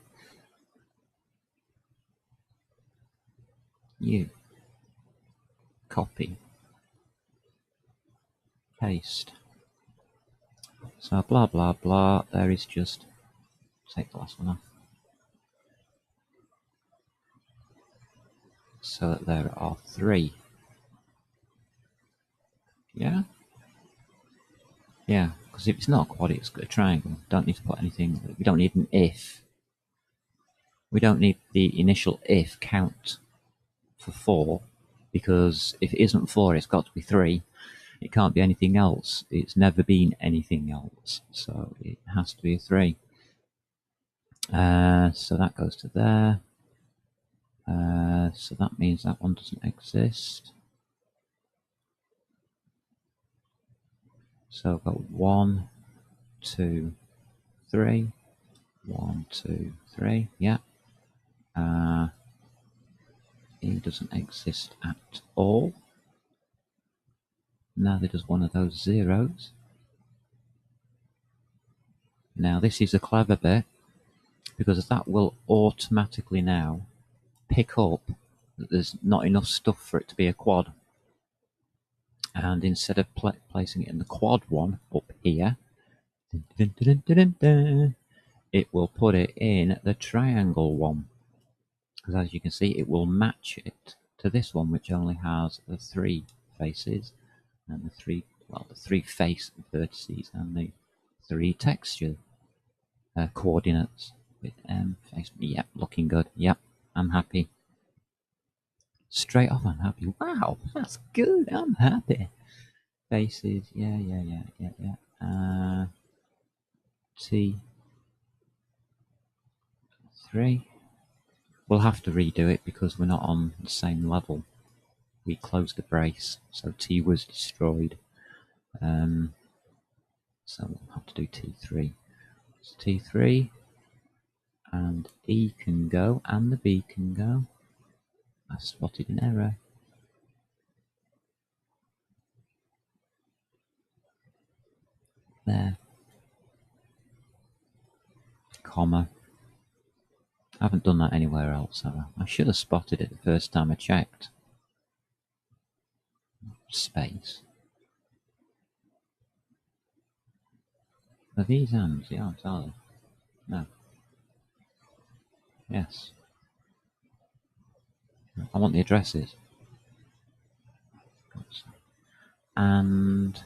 U. Copy. Paste. So blah blah blah, there is just, take the last one off. So that there are 3. Yeah? Yeah, because if it's not a quad, it's a triangle. Don't need to put anything, we don't need an if. We don't need the initial if count for 4, because if it isn't 4, it's got to be 3. It can't be anything else. It's never been anything else, so it has to be a 3. So that goes to there. So that means that one doesn't exist. So I've got 1, 2, 3. 1, 2, 3. Yeah. E doesn't exist at all. Neither does one of those zeros. Now this is a clever bit, because that will automatically now pick up that there's not enough stuff for it to be a quad. And instead of placing it in the quad one up here, it will put it in the triangle one. Because as you can see, it will match it to this one, which only has the 3 faces and the 3 face vertices and the 3 texture coordinates with face. Yep, looking good. Yep, I'm happy. Straight off, I'm happy. Wow, that's good. I'm happy. Faces, yeah. T3. We'll have to redo it because we're not on the same level. We closed the brace, so T was destroyed. So we'll have to do T3. It's T3, and E can go, and the B can go. I spotted an error. There. Comma. I haven't done that anywhere else, have I? I should have spotted it the first time I checked. Space. Are these ands? Yeah, are they? No. Yes. I want the addresses. And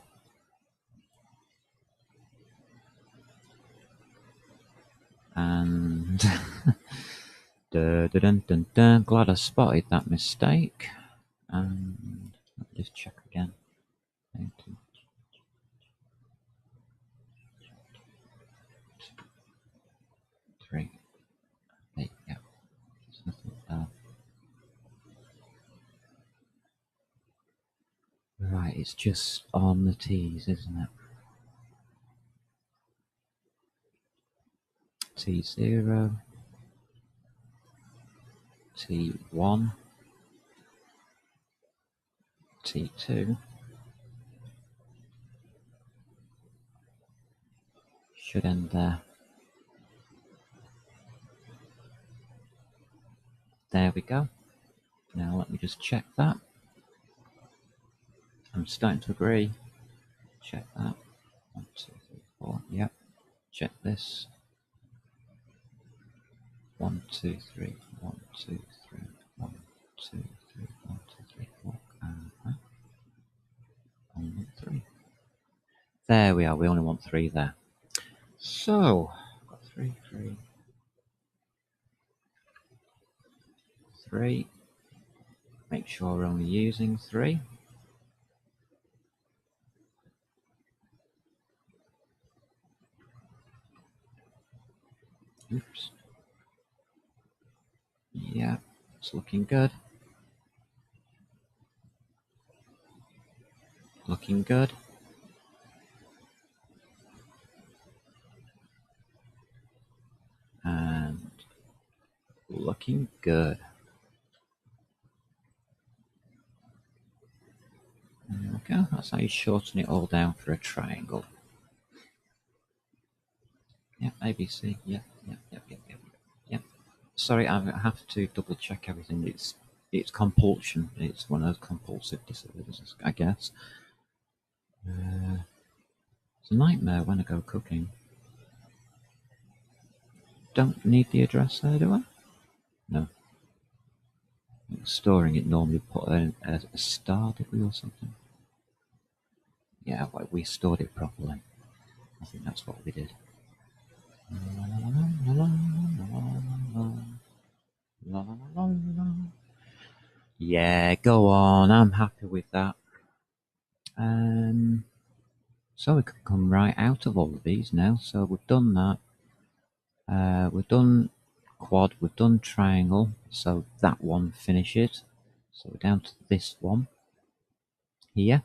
dun, dun, dun, dun. Glad I spotted that mistake. And let me just check again. 3, 8, yeah. There's nothing there. Right, it's just on the T's, isn't it? T0, T1, T2. Should end there. There we go. Now let me just check that. I'm starting to agree. Check that. 1, 2, 3, 4. Yep. Check this. 1, 2, 3. 1, 2, 3. 1, 2, 3. 1, 2, 3, 4. And 1, 3. There we are. We only want 3 there. So, I've got 3, 3, 3. Make sure we're only using 3. Oops. Yeah, it's looking good. Looking good. And looking good. There we go. That's how you shorten it all down for a triangle. Yep, ABC. Yep. Sorry, I have to double check everything. It's compulsion. It's one of those compulsive disorders, I guess. It's a nightmare when I go cooking. Don't need the address there, do I? No. Storing it normally put a star, did we, or something? Yeah, well, we stored it properly. I think that's what we did. Yeah, go on. I'm happy with that. So we can come right out of all of these now. So we've done that. We've done quad. We've done triangle. So that one finishes. So we're down to this one here.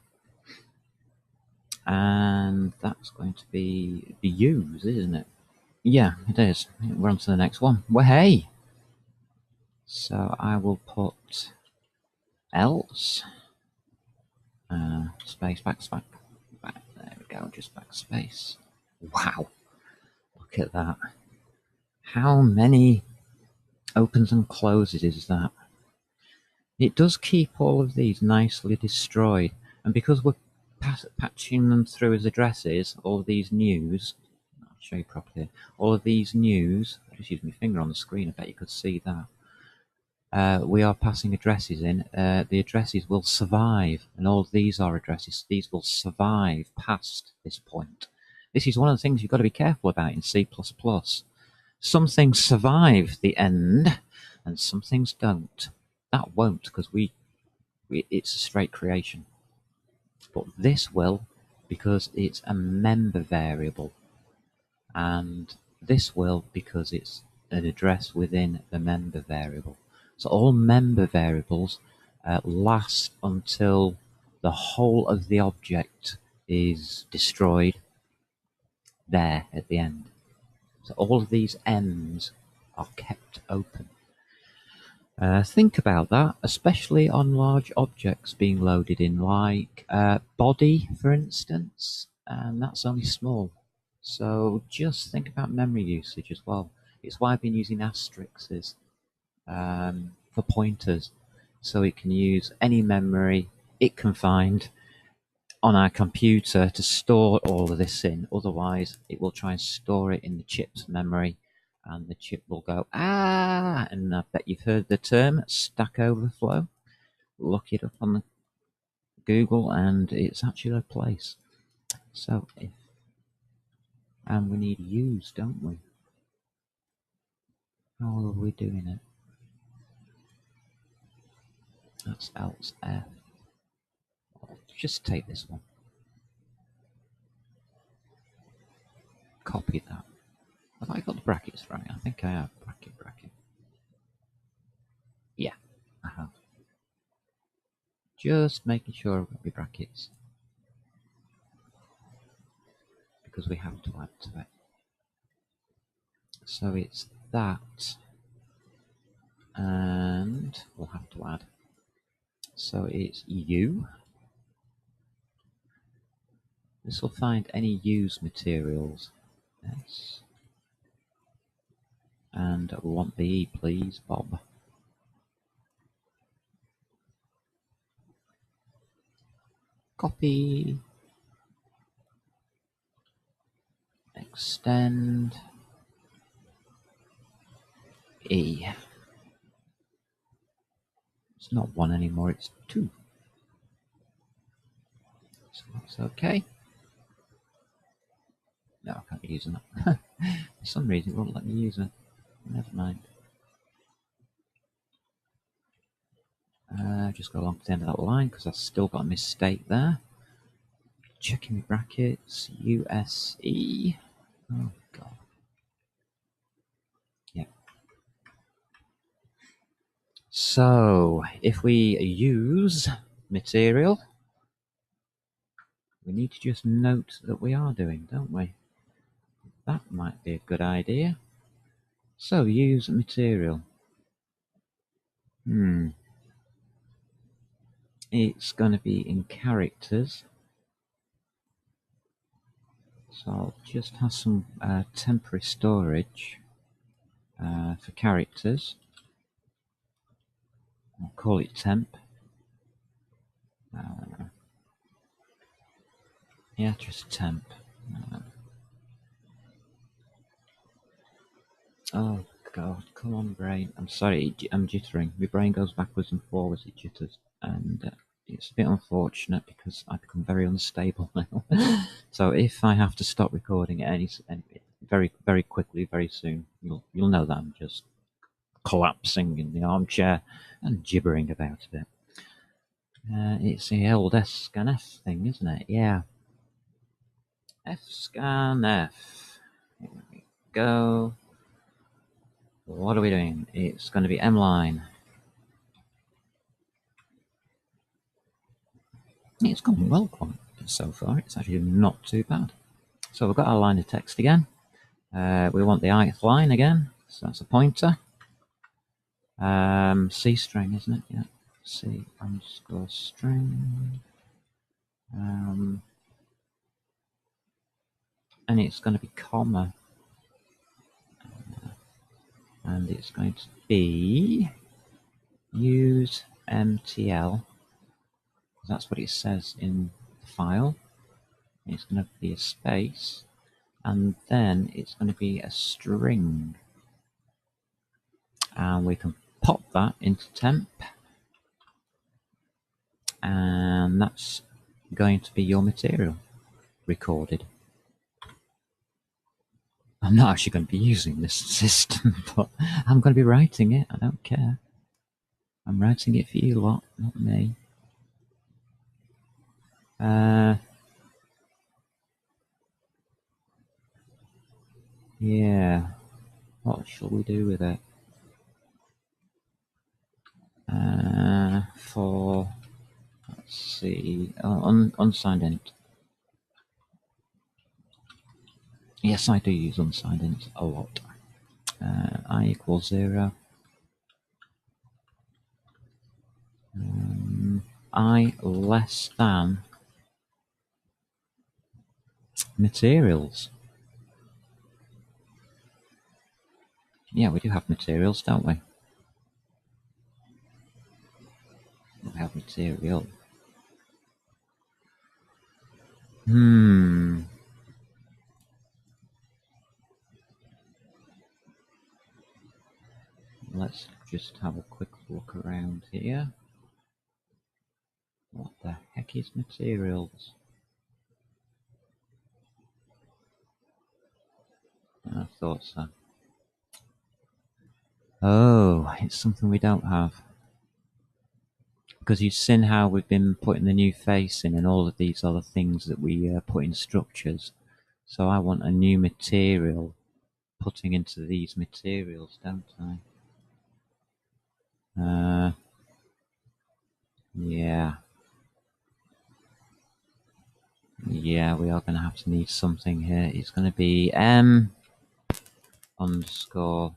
And that's going to be the U's, isn't it? Yeah, it is. We're on to the next one. Well, hey! So I will put else. Space, back. There we go, just backspace. Wow! Look at that. How many opens and closes is that? It does keep all of these nicely destroyed. And because we're patching them through as addresses, all of these news, I'll show you properly, all of these news, I just used my finger on the screen, I bet you could see that. We are passing addresses in. The addresses will survive, and all of these are addresses. These will survive past this point. This is one of the things you've got to be careful about in C++. Some things survive the end, and some things don't. That won't, because it's a straight creation. But this will, because it's a member variable. And this will, because it's an address within the member variable. So all member variables last until the whole of the object is destroyed there at the end. So all of these M's are kept open. Think about that, especially on large objects being loaded in, like body, for instance, and that's only small. So just think about memory usage as well. It's why I've been using asterisks for pointers, so it can use any memory it can find on our computer to store all of this in. Otherwise, it will try and store it in the chip's memory, and the chip will go, ah! And I bet you've heard the term Stack Overflow. Look it up on the Google, and it's actually a place. So, and we need use, don't we? How are we doing it? That's else F. I'll just take this one. Copy that. Have I got the brackets right? I think I have. Bracket. Yeah, I have. Just making sure I've got my brackets, because we have to add to it. So it's that, and we'll have to add. So it's U. This will find any used materials. Yes. And we want the E, please, Bob. Copy. Extend. E. It's not 1 anymore, it's 2. So that's okay. No, I can't use that. For some reason it won't let me use it. Never mind. Just go along to the end of that line, because I've still got a mistake there. Checking the brackets. USE. Oh, God. Yeah. So, if we use material, we need to just note that we are doing, don't we? That might be a good idea. So, use material. It's going to be in characters. So I'll just have some temporary storage for characters. I'll call it temp. Yeah, just temp. Oh God, come on, brain. I'm sorry, I'm jittering. My brain goes backwards and forwards, it jitters. And it's a bit unfortunate because I become very unstable now. So if I have to stop recording at any very, very quickly, very soon, you'll know that I'm just collapsing in the armchair and gibbering about a bit. It's the old fscanf thing, isn't it? Yeah. Fscanf. Here we go. What are we doing? It's going to be mline. It's gone well quite so far. It's actually not too bad. So we've got our line of text again. We want the ith line again. So that's a pointer. C string, isn't it? Yeah. C underscore string. And it's going to be comma. And it's going to be use MTL. That's what it says in the file. It's going to be a space, and then it's going to be a string. And we can pop that into temp, and that's going to be your material recorded. I'm not actually going to be using this system, but I'm going to be writing it. I don't care. I'm writing it for you lot, not me. Yeah. What shall we do with it? For, let's see, unsigned int. Yes, I do use unsigned int a lot. I equals 0. I less than materials. Yeah, we do have materials, don't we? We have material. Let's just have a quick look around here. What the heck is materials? I thought so. Oh, it's something we don't have. Because you've seen how we've been putting the new face in and all of these other things that we put in structures. So I want a new material putting into these materials, don't I? Yeah. Yeah, we are going to have to need something here. It's going to be M underscore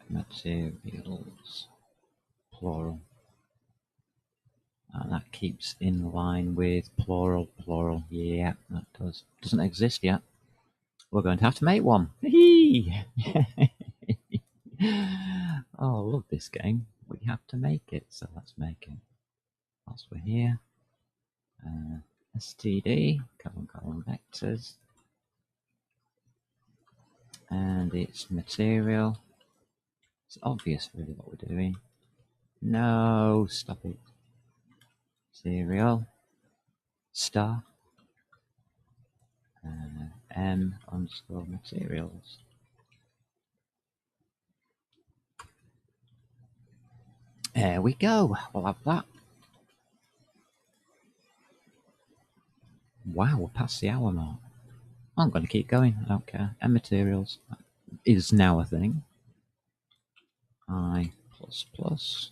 materials, plural. And that keeps in line with plural, plural. Yeah, that does. Doesn't exist yet. We're going to have to make one. Oh, I love this game. We have to make it, so let's make it. Whilst we're here, std, colon vectors, and it's material. It's obvious really what we're doing. No, stop it. Material, star, M underscore materials. There we go. We'll have that. Wow, we're past the hour mark. I'm going to keep going. I don't care. M materials is now a thing. I plus plus.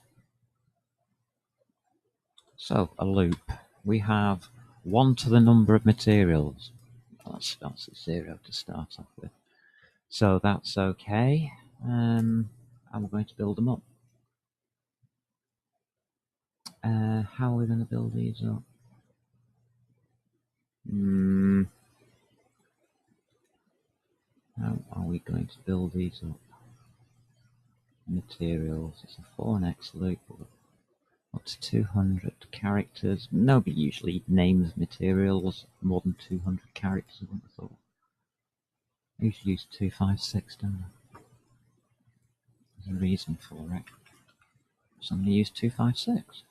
So a loop. We have 1 to the number of materials. That starts at 0 to start off with. So that's okay. And we're going to build them up. How are we going to build these up? How are we going to build these up? Materials. It's a for next loop. Up to 200 characters. Nobody usually names materials more than 200 characters, I wouldn't have thought. I usually use 256, don't I? There's a reason for it. So I'm going to use 256.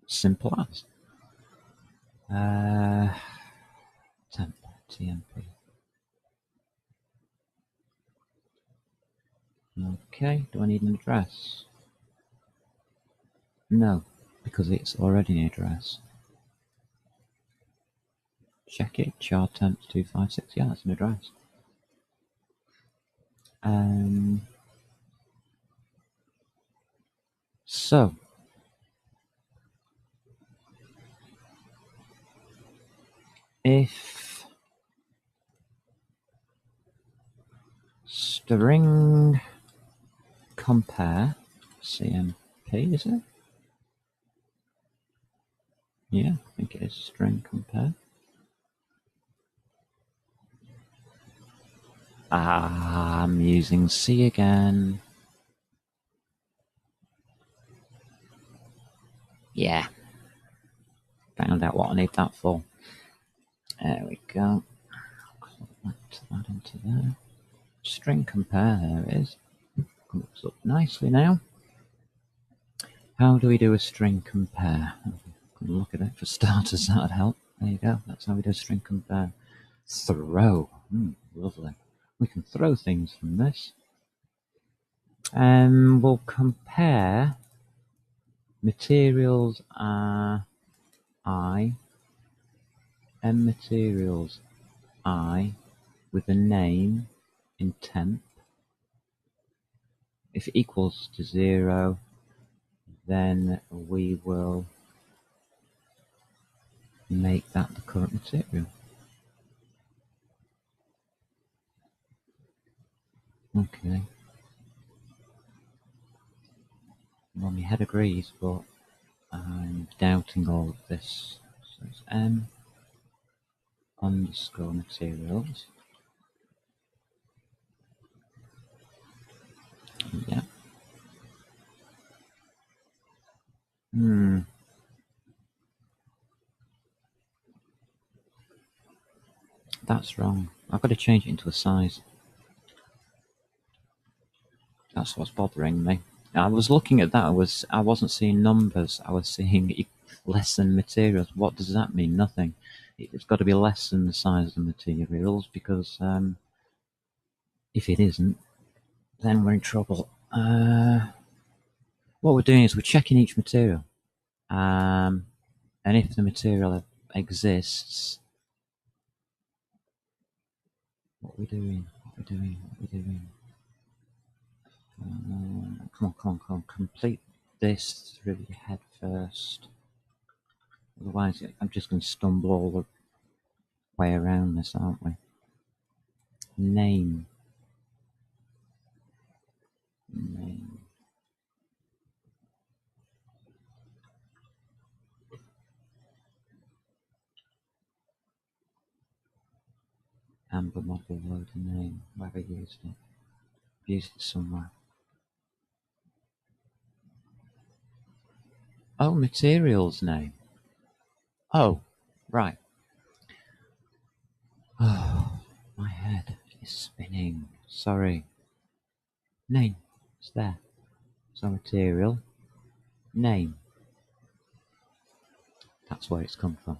Simple as. Temp, TMP. Okay, do I need an address? No, because it's already an address. Check it, char temp 256, yeah, that's an address. So, if string compare CMP, is it? Yeah, I think it is string compare. I'm using C again. Yeah. Found out what I need that for. There we go. Collect that into there. String compare, there it is. Comes up nicely now. How do we do a string compare? Look at it for starters, that'd help. There you go, that's how we do a string compare. Throw, lovely. We can throw things from this. We'll compare materials are I, and materials I with a name in temp. If it equals to 0, then we will make that the current material. Okay. Well, my head agrees, but I'm doubting all of this. So it's M underscore materials. Yeah. That's wrong. I've got to change it into a size. That's what's bothering me. I was looking at that. I wasn't seeing numbers. I was seeing less than materials. What does that mean? Nothing. It's got to be less than the size of the materials, because if it isn't, then we're in trouble. What we're doing is we're checking each material, and if the material exists, what are we doing? What are we doing? What are we doing? Come on. Complete this through your head first. Otherwise, I'm just going to stumble all the way around this, aren't we? Name. Amber model loader name. Where have I used it? I've used it somewhere. Oh, materials name. Oh, right. Oh, my head is spinning. Sorry. Name. It's there. So material. Name. That's where it's come from.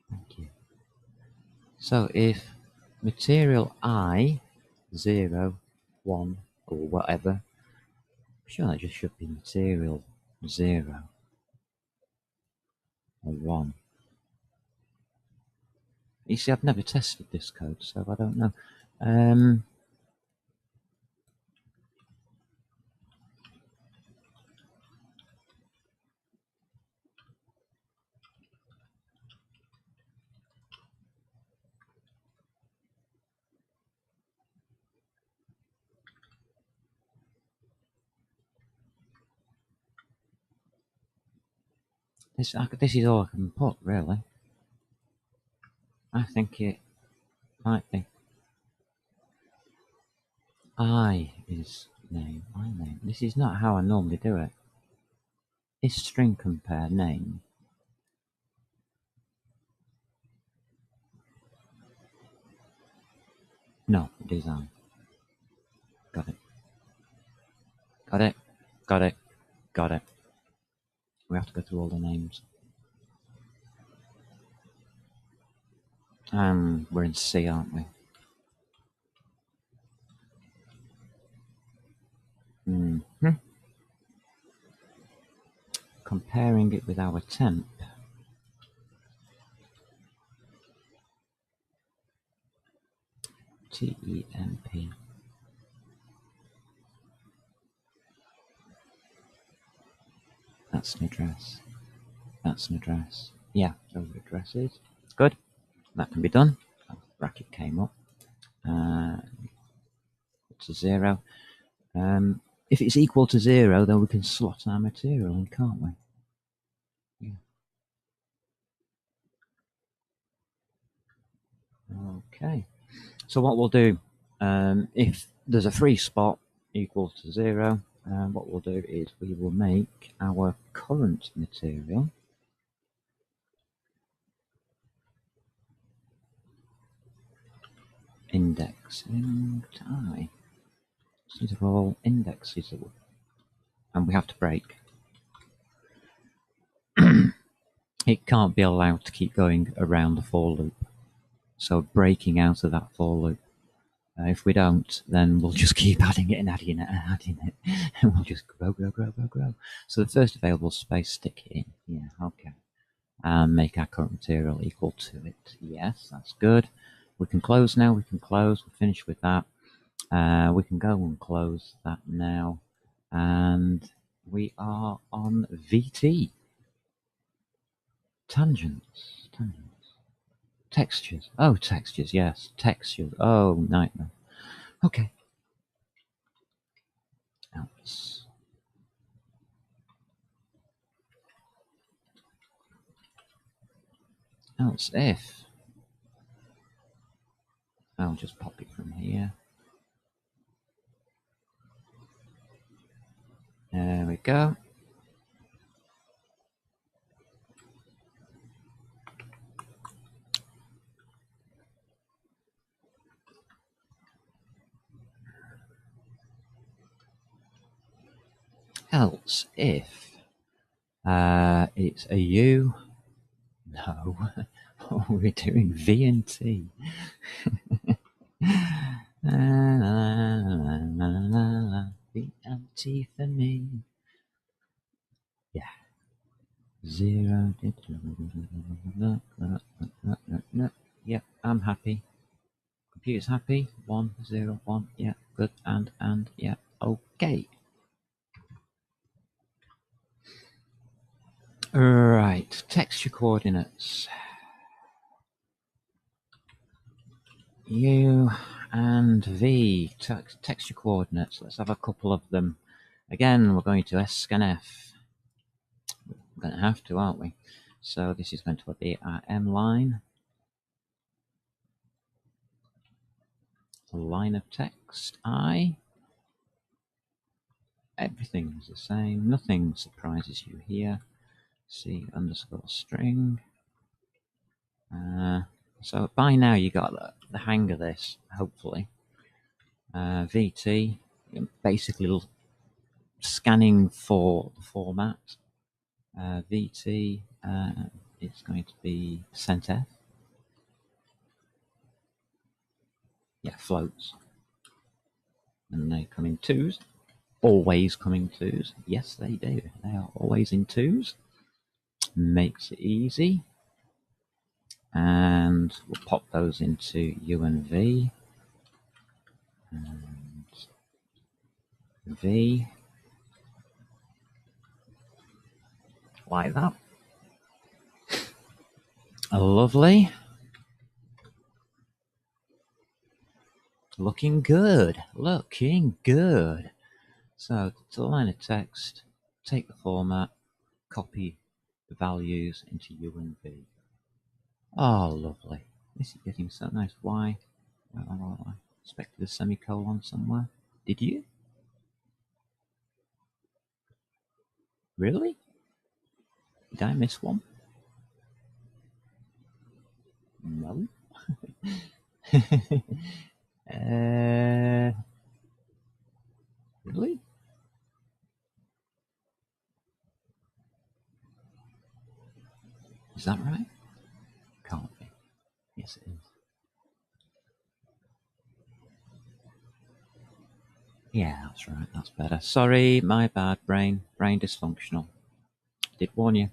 Thank you. So if material I, 0, 1, or whatever, I'm sure that just should be material 0 or 1. You see, I've never tested this code, so I don't know. This is all I can put, really. I think it might be. I is name, I name. This is not how I normally do it. Is string compare name? No, it is I. Got it. Got it. Got it. Got it. We have to go through all the names. We're in C, aren't we? Comparing it with our temp. TEMP. That's an address. That's an address. Yeah, those are addresses. Good. That can be done. Oh, bracket came up. To 0. If it's equal to 0, then we can slot our material in, can't we? Yeah. Okay. So what we'll do, if there's a free spot equal to 0, what we'll do is we will make our current material indexing I. These are all indexes, and we have to break. It can't be allowed to keep going around the for loop. So breaking out of that for loop. If we don't, then we'll just keep adding it and adding it and adding it, and we'll just grow. So the first available space, stick it in. Yeah, okay. And make our current material equal to it. Yes, that's good. We can close now. We can close. We'll finish with that. We can go and close that now. And we are on VT. Tangents. Textures. Oh, textures, yes. Textures. Oh, nightmare. Okay. Else. Else if. I'll just pop it from here. There we go. Else if it's a U. No, we're doing V and T. V and T for me. Yeah. 0. Yep, I'm happy. Computer's happy. 1, 0, 1. Yeah, good. And yeah, okay. Right, texture coordinates. U and V, texture coordinates. Let's have a couple of them. Again, we're going to scanf. We're going to have to, aren't we? So this is going to be our M line. A line of text, I. Everything's the same. Nothing surprises you here. C underscore string. So by now you got the hang of this, hopefully. VT, basically scanning for the format. VT, it's going to be %f. Yeah, floats. And they come in twos. Always come in twos. Yes, they do. They are always in twos. Makes it easy. And we'll pop those into U and V. And V. Like that. Lovely. Looking good. Looking good. So to the line of text, take the format, copy the values into U and V. Oh, lovely. This is getting so nice. Why? Well, I expected a semicolon somewhere. Did you? Really? Did I miss one? No. Really? Is that right? Can't be. Yes, it is. Yeah, that's right. That's better. Sorry, my bad, brain. Brain dysfunctional. Did warn you.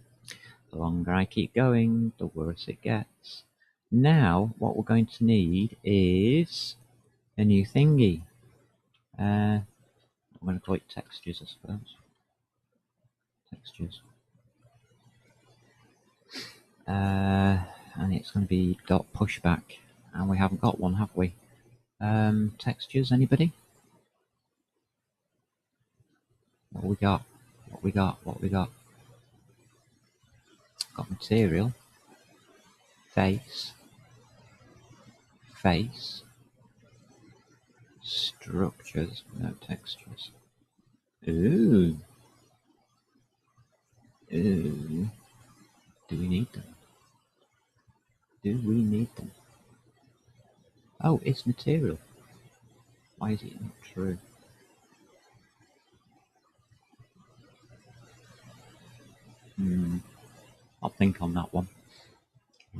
The longer I keep going, the worse it gets. Now, what we're going to need is a new thingy. I'm going to call it textures, I suppose. Textures. And it's going to be dot pushback. And we haven't got one, have we? Textures, anybody? What we got? What we got? What we got? Got material. Face. Face. Structures, no textures. Ooh. Ooh. Do we need them? Do we need them? Oh, it's material. Why is it not true? I'll think on that one.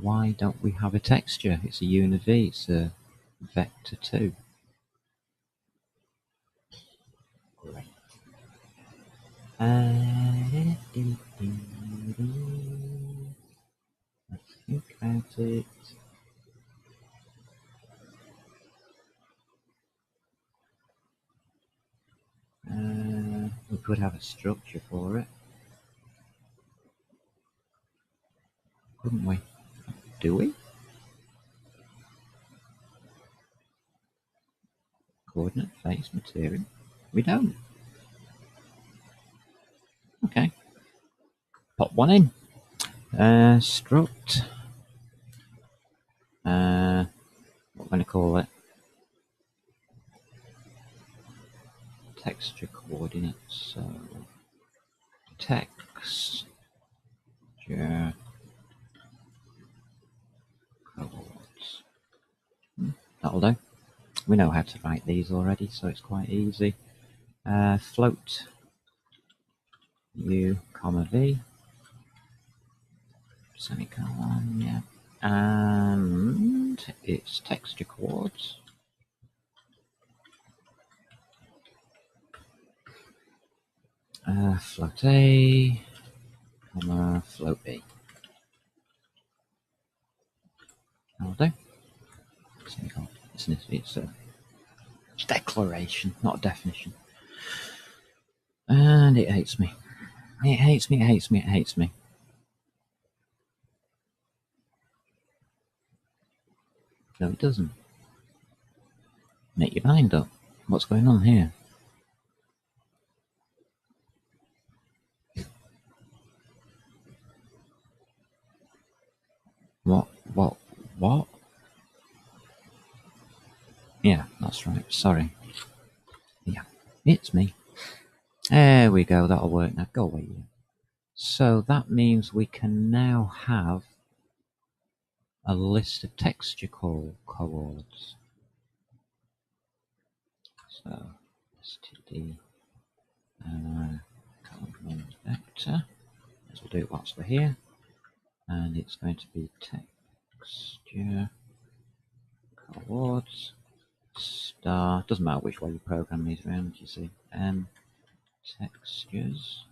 Why don't we have a texture? It's a U and a V. It's a vector 2. Great. Let's think about it. We could have a structure for it, couldn't we? Do we? coordinate, face, material. We don't. Okay. Pop one in. Struct. What am I going to call it? Texture coordinates. So texture coordinates. That'll do. We know how to write these already, so it's quite easy. Float u, comma v, semicolon, yeah. And it's texture coords. Float a, comma, float b. That'll do. Semicolon. It's a declaration, not a definition. And it hates me. It hates me, it hates me, it hates me. No, it doesn't. Make your mind up. What's going on here? What? Yeah, that's right. Sorry. Yeah, it's me. There we go. That'll work now. Go away. So that means we can now have a list of texture coords. So std column vector. As we'll do it whilst we're here, and it's going to be texture coords star. Doesn't matter which way you program these around. You see, textures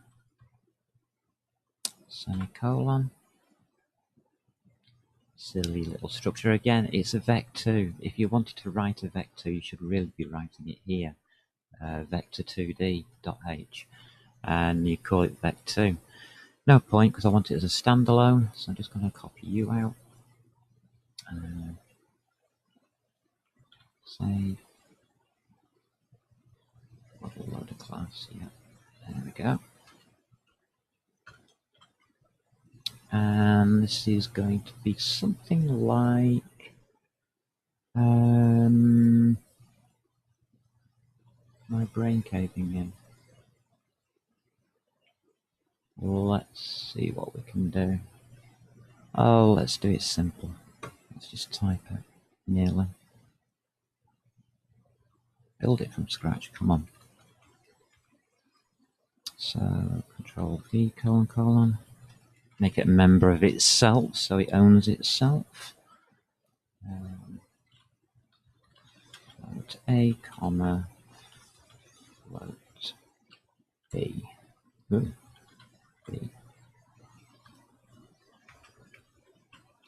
semicolon. Silly little structure again. It's a vec2. If you wanted to write a vec2, you should really be writing it here, vector2d.h, and you call it vec2. No point, because I want it as a standalone, so I'm just going to copy you out. Save. OBJLoader class. Yeah, there we go. And this is going to be something like my brain caving in. Let's see what we can do. Oh, let's do it simple. Let's just type it nearly. Build it from scratch, come on. So Control V colon. Make it a member of itself, so it owns itself. Float a, comma, float b. Ooh, b.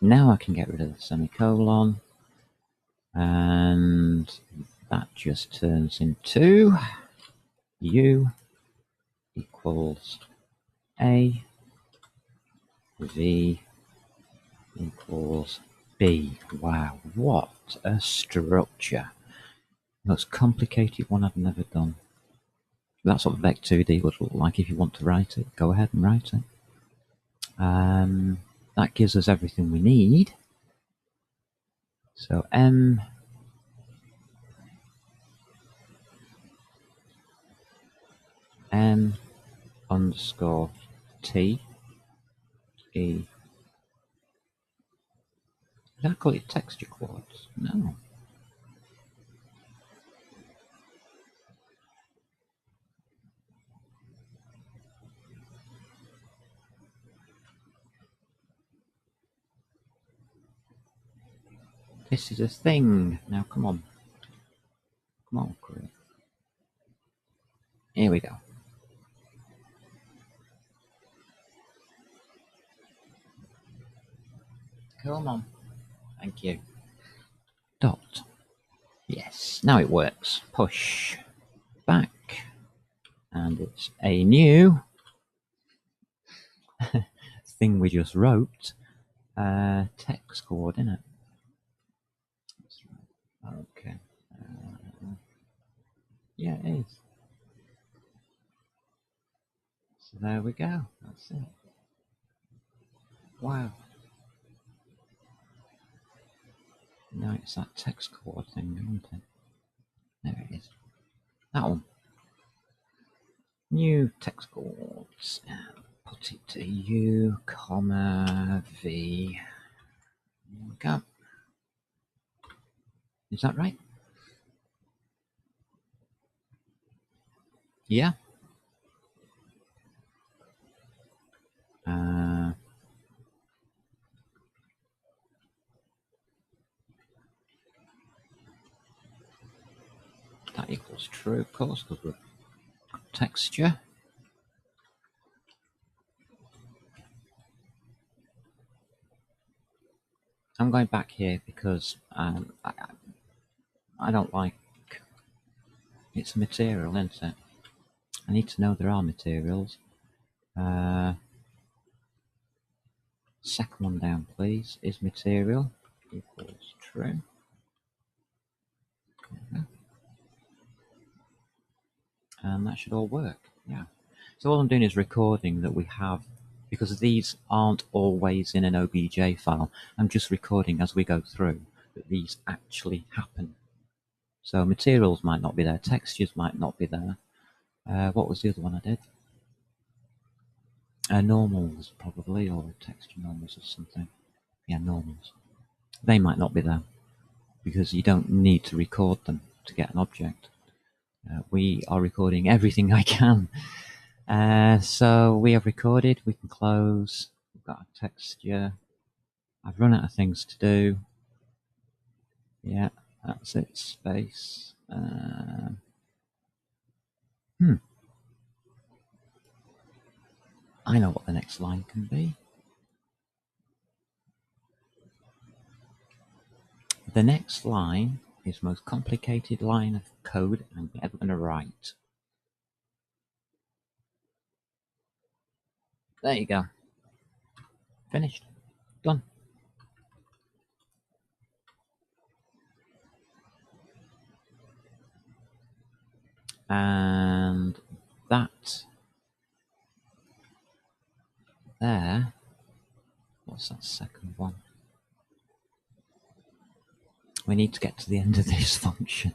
Now I can get rid of the semicolon, and that just turns into u equals a, v equals b. Wow, what a structure. Most complicated one I've never done. That's what vec2d would look like if you want to write it. Go ahead and write it. That gives us everything we need. So m underscore t e. Did I call it texture coords? No. This is a thing. Now come on. Come on, Chris. Here we go. Come on. Thank you. Dot. Yes, now it works. Push back. And it's a new thing we just wrote. Text coordinate. Okay. Yeah, it is. So there we go. That's it. Wow. Now it's that text chord thing, isn't it? There it is. That one. New text chords. And put it to U, comma, V. There we go. Is that right? Yeah. That equals true, of course, because we're texture. I'm going back here because I don't like it's a material, isn't it? I need to know there are materials. Second one down, please. Is material equals true? And that should all work. Yeah. So all I'm doing is recording that we have, because these aren't always in an OBJ file. I'm just recording as we go through that these actually happen. So materials might not be there, textures might not be there. What was the other one I did? Normals probably, or texture normals or something. Yeah, normals. They might not be there because you don't need to record them to get an object. We are recording everything I can. So we have recorded, we can close, we've got a texture. I've run out of things to do. Yeah, that's it, space. I know what the next line can be. The next line is the most complicated line of code I'm ever going to write. There you go. Finished. Done. And that there, what's that second one? We need to get to the end of this function.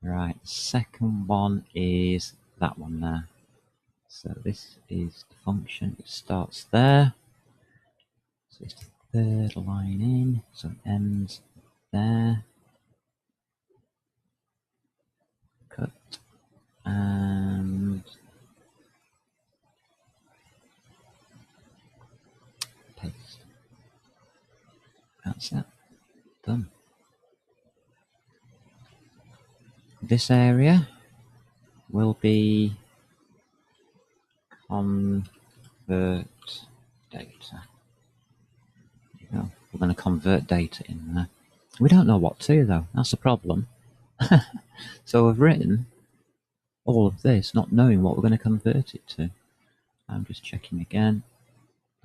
Right, second one is that one there. So this is the function, it starts there. So it's the third line in, so it ends there. Cut. And paste. That's it. Done. This area will be convert data. We're going to convert data in there. We don't know what to, though. That's the problem. So I've written all of this, not knowing what we're going to convert it to. I'm just checking again.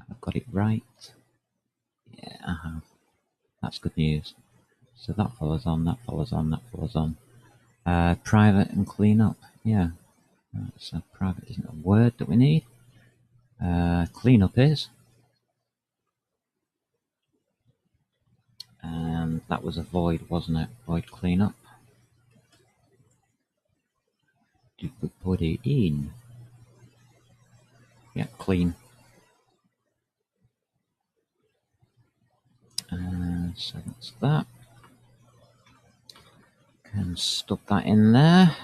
I've got it right. Yeah, I have. That's good news. So that follows on, that follows on, that follows on. Private and clean up. Yeah. So private isn't a word that we need. Clean up is. And that was a void, wasn't it? Void cleanup. Did we put it in? Yeah, clean. So that's that. Can stuff that in there.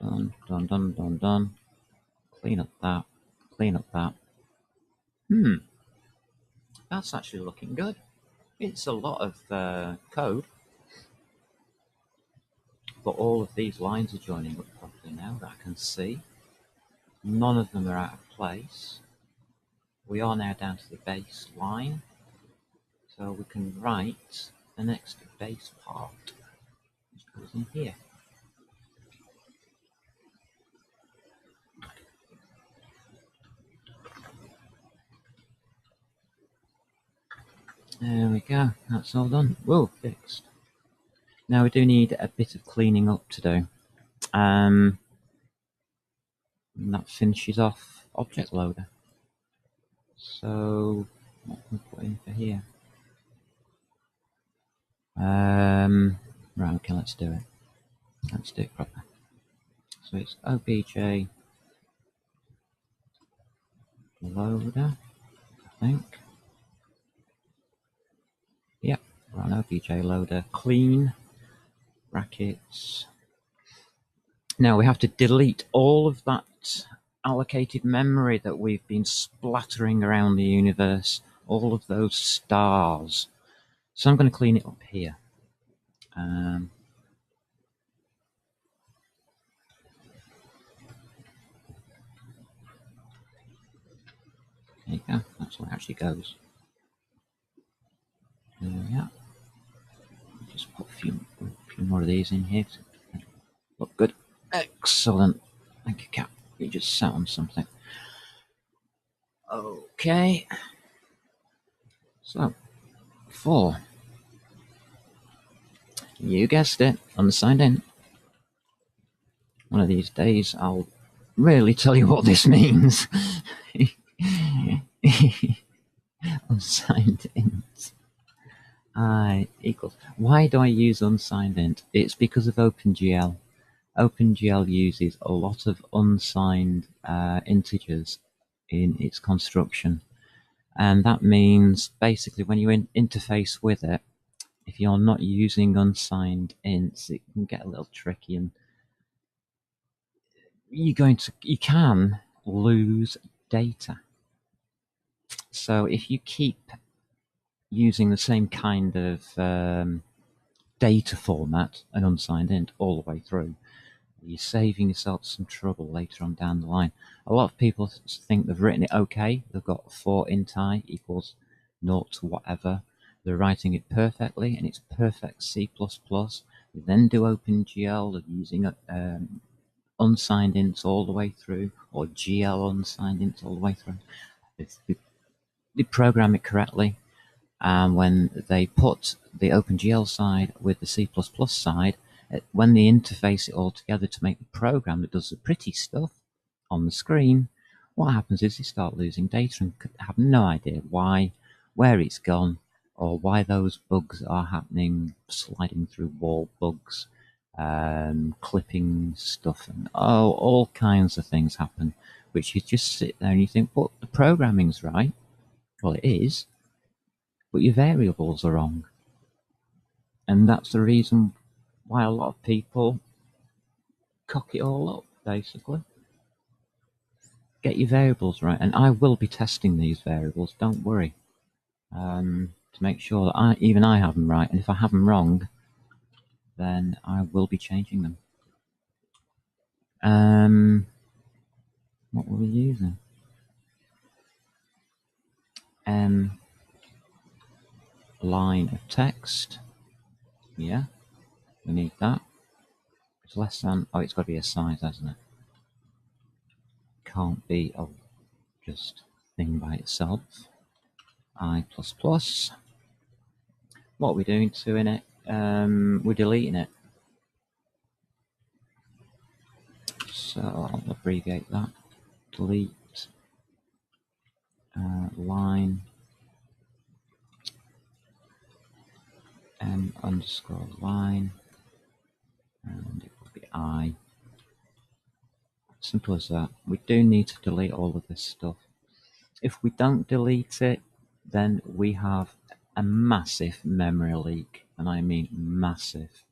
Done, done, done, done, done. Clean up that. Clean up that. That's actually looking good. It's a lot of code. But all of these lines are joining up properly now that I can see. None of them are out of place. We are now down to the base line. So we can write the next base part, which goes in here. There we go, that's all done. Whoa, fixed. Now we do need a bit of cleaning up to do. And that finishes off OBJLoader. So what can we put in for here? Right, okay, let's do it. Let's do it proper. So it's OBJLoader, I think. Yep, run OBJLoader clean brackets. Now we have to delete all of that allocated memory that we've been splattering around the universe, all of those stars. So I'm going to clean it up here. There you go, that's where it actually goes. There we are. Just put a few more of these in here. Look good. Excellent. Thank you, Cap. You just sat on something. Okay. So, 4. You guessed it, unsigned in. One of these days I'll really tell you what this means. Unsigned int. I equals. Why do I use unsigned int? It's because of OpenGL. OpenGL uses a lot of unsigned integers in its construction. And that means basically when you interface with it, if you're not using unsigned ints, it can get a little tricky, and you can lose data. So if you keep using the same kind of data format, an unsigned int, all the way through, you're saving yourself some trouble later on down the line. A lot of people think they've written it okay. They've got for int I equals 0 to whatever. They're writing it perfectly, and it's perfect C++. They then do OpenGL, they're using unsigned ints all the way through, or GL unsigned ints all the way through. They program it correctly, and when they put the OpenGL side with the C++ side, when they interface it all together to make the program that does the pretty stuff on the screen, what happens is they start losing data and have no idea why, where it's gone, or why those bugs are happening, sliding through wall bugs, clipping stuff, and all kinds of things happen, which you just sit there and you think, but the programming's right. Well, it is, but your variables are wrong. And that's the reason why a lot of people cock it all up, basically. Get your variables right, and I will be testing these variables, don't worry, to make sure that even I have them right, and if I have them wrong, then I will be changing them. What were we using? Line of text. Yeah, we need that. It's less than, it's got to be a size, hasn't it? Can't be just thing by itself. I++. What are we doing to in it? We're deleting it. So I'll abbreviate that. Delete line m_line, and it will be I. Simple as that. We do need to delete all of this stuff. If we don't delete it, then we have a massive memory leak, and I mean massive,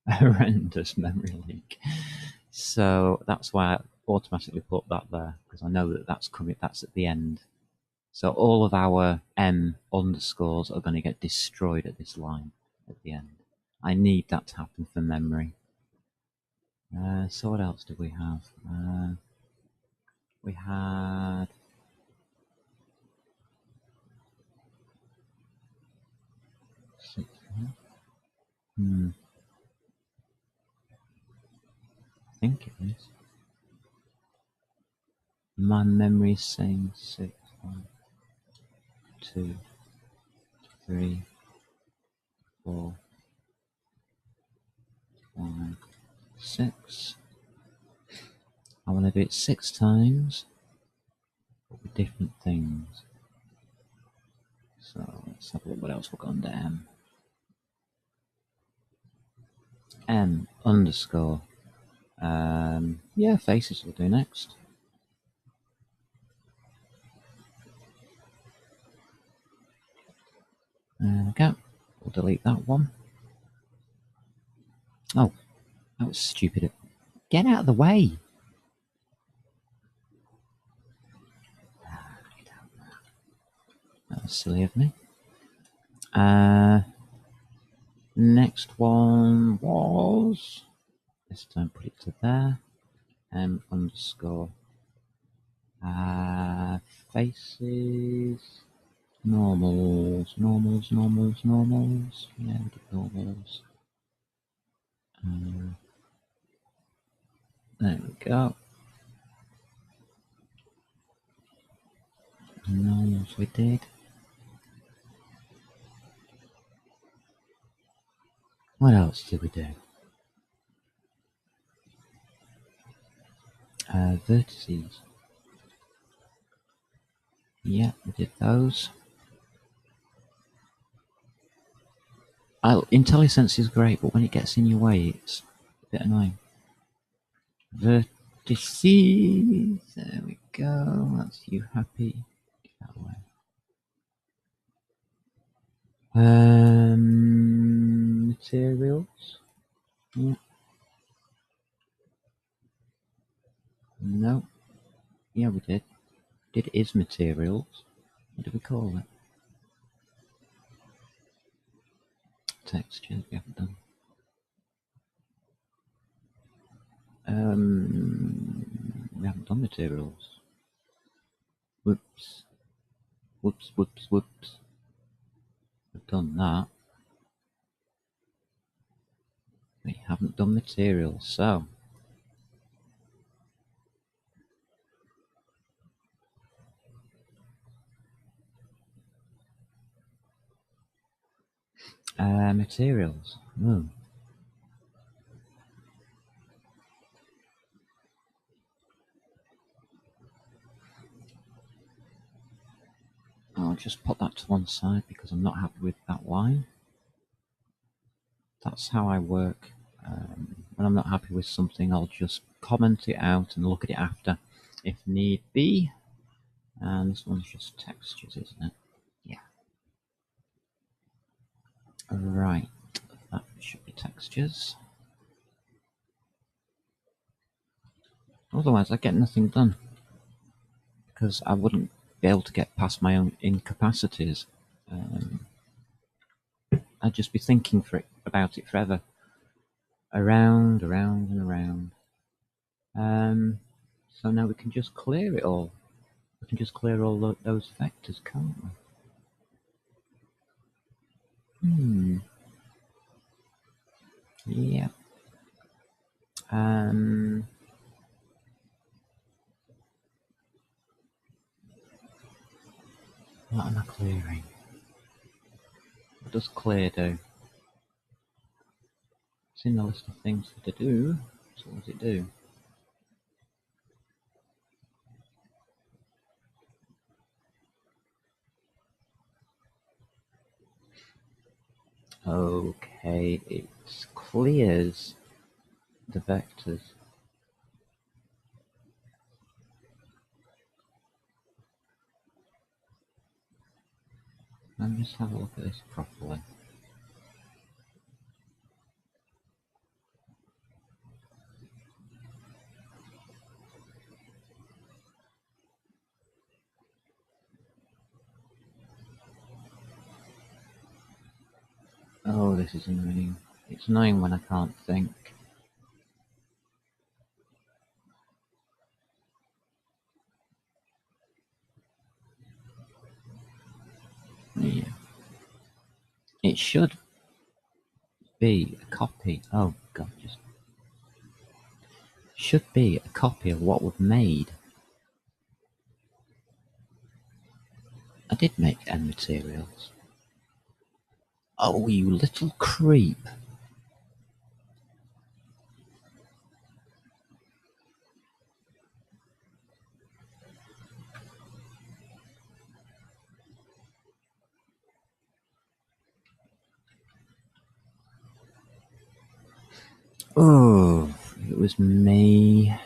horrendous memory leak. So that's why I automatically put that there, because I know that that's coming. That's at the end. So all of our m underscores are going to get destroyed at this line at the end. I need that to happen for memory. So what else did we have? We had I think it is. My memory's saying 6, 1, 2, 3, 4, 6. I want to do it 6 times, but with different things. So let's have a look what else we've got under M. M underscore. Yeah, faces will do next. There we go. We'll delete that one. Oh, that was stupid. Get out of the way. That was silly of me. Next one was, this time put it to there, M underscore faces, normals. Yeah, we did normals. There we go. Normals we did. What else did we do? Vertices. Yeah, we did those. IntelliSense is great, but when it gets in your way, it's a bit annoying. Vertices. There we go. That's you happy. Get that away. Materials. Yeah. No. Yeah, we did. Did is materials. What did we call it? Textures. We haven't done. We haven't done materials. Whoops. We've done that. We haven't done materials, so materials. I'll just put that to one side because I'm not happy with that line. That's how I work. When I'm not happy with something, I'll just comment it out and look at it after, if need be. And this one's just textures, isn't it? Yeah. Right. That should be textures. Otherwise, I get nothing done because I wouldn't be able to get past my own incapacities. I'd just be thinking about it forever. Around and around. So now we can just clear it all. We can just clear all those vectors, can't we? Yeah. What am I clearing? What does clear do? It's in the list of things to do. So what does it do? Okay, it clears the vectors. Let me just have a look at this properly. Oh, this is annoying. It's annoying when I can't think. Yeah. It should be a copy. Oh, God, should be a copy of what we've made. I did make M materials. Oh, you little creep. Oh, it was me.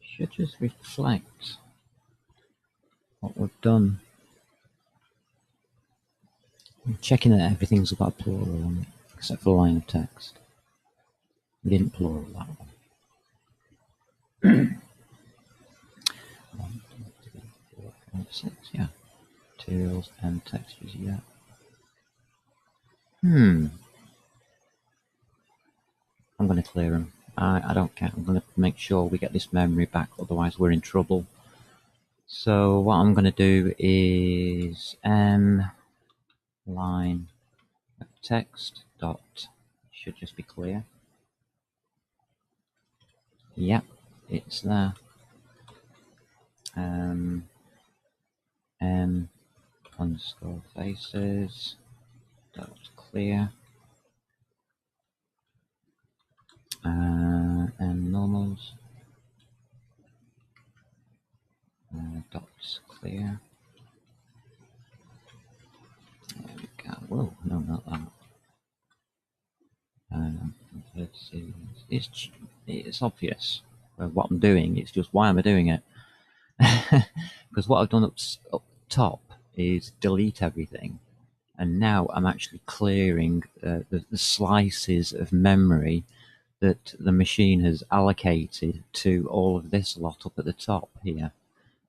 Should just reflect what we've done. I'm checking that everything's got a plural on it, except for the line of text. We didn't plural that one. 1, 2, 3, 4, 5, 6, yeah. Materials and textures, yeah. I'm going to clear them. I don't care. I'm going to make sure we get this memory back, otherwise we're in trouble. So what I'm going to do is line of text dot should just be clear. Yep, it's there. M underscore faces dot clear. And normals dots clear. There we go. Whoa, no, not that. It's obvious what I'm doing. It's just why am I doing it? Because what I've done up top is delete everything, and now I'm actually clearing the slices of memory that the machine has allocated to all of this lot up at the top here.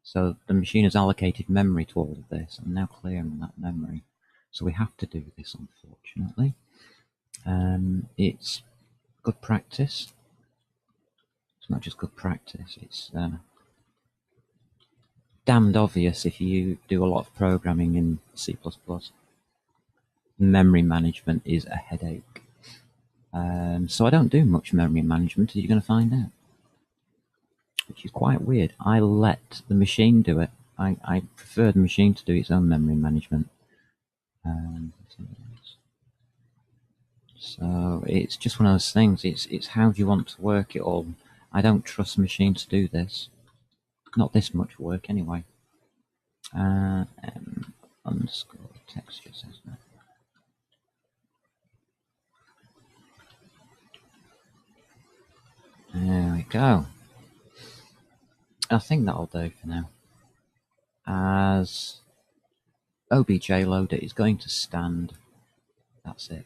So the machine has allocated memory to all of this. I'm now clearing that memory. So we have to do this, unfortunately. It's good practice. It's not just good practice, it's damned obvious if you do a lot of programming in C++. Memory management is a headache. So I don't do much memory management, as you're going to find out. Which is quite weird. I let the machine do it. I prefer the machine to do its own memory management. So it's just one of those things. It's how do you want to work it all. I don't trust the machine to do this. Not this much work anyway. Underscore texture says that. There we go. I think that'll do for now. As OBJLoader is going to stand. That's it.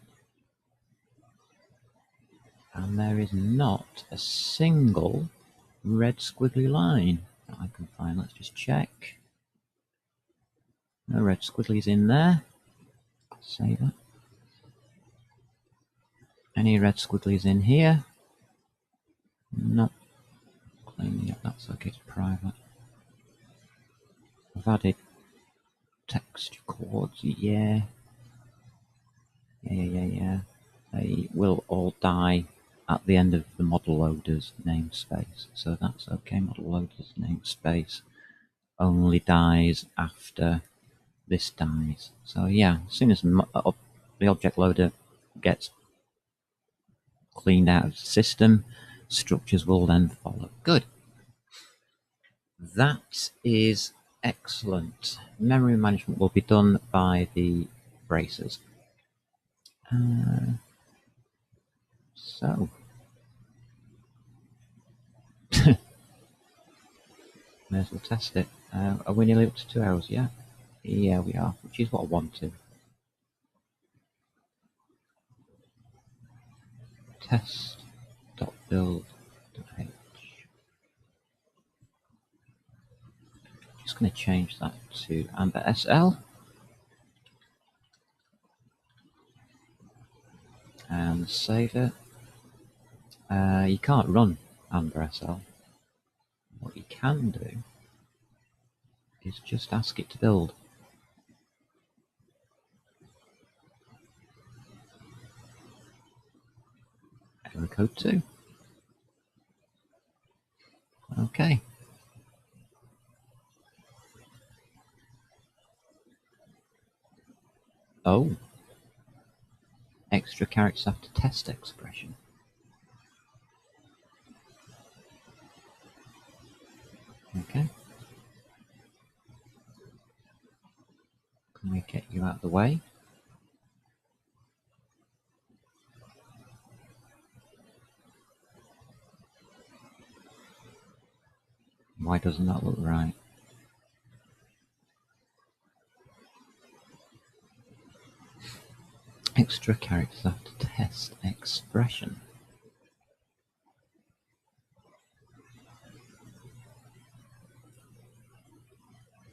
And there is not a single red squiggly line that I can find. Let's just check. No red squigglies in there. Save it. Any red squigglies in here? No. Clean it. That's okay. It's private. I've added text chords. Yeah. They will all die at the end of the model loader's namespace. So that's okay. Model loader's namespace only dies after this dies. So yeah, as soon as the object loader gets cleaned out of the system, structures will then follow. Good. That is excellent. Memory management will be done by the bracers. So may as well test it. Are we nearly up to 2 hours? Yeah. Yeah, we are, which is what I want to. Test.build.h. Just going to change that to Amber SL. And save it. You can't run Amber SL. What you can do is just ask it to build. Error code 2. Okay. Oh. Extra characters after test expression. Okay. Let me get you out of the way. Why doesn't that look right? Extra characters have to test expression.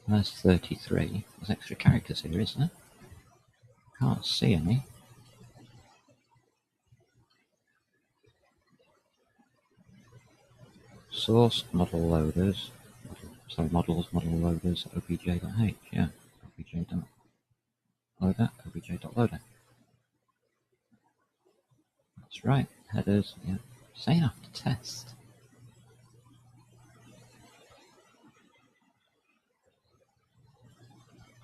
There's 33. There's extra characters here, isn't there? Can't see any. Source, model loaders. Model loaders, obj.h, yeah. Obj.loader, obj.loader. That's right, headers, yeah. Say I have to test.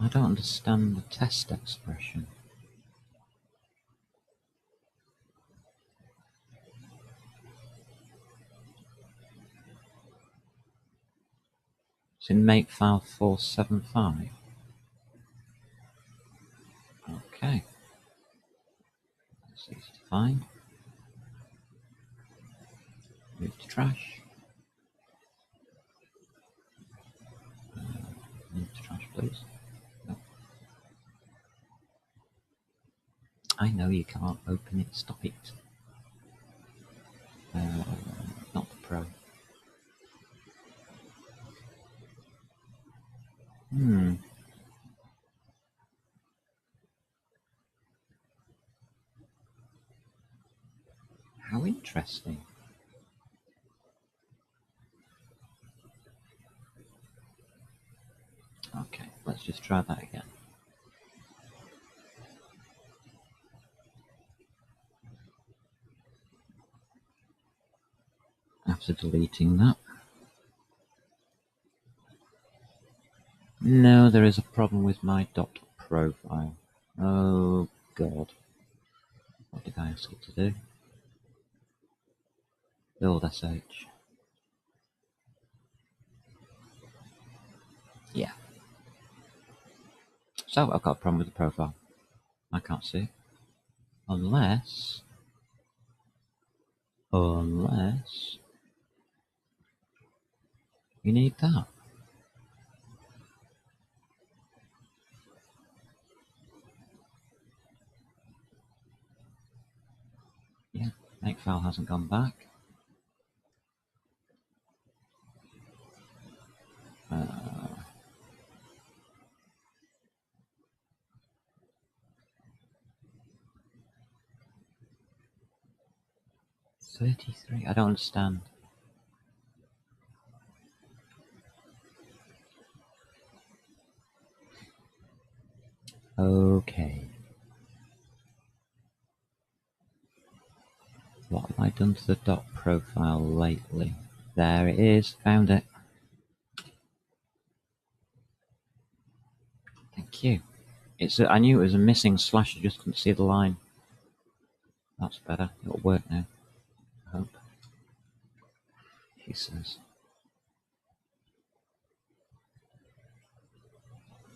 I don't understand the test expression. It's in makefile 475. Okay. That's easy to find. Move to trash. Move to trash, please. No. I know you can't open it. Stop it. Not the pro. How interesting. Okay, let's just try that again. After deleting that. No, there is a problem with my dot profile. Oh god. What did I ask it to do? Build sh. Yeah. So I've got a problem with the profile. I can't see it. Unless you need that. Yeah, makefile hasn't gone back. 33. I don't understand. Okay. What have I done to the dot profile lately? There it is. Found it. Thank you. I knew it was a missing slash. I just couldn't see the line. That's better. It'll work now. I hope. He says.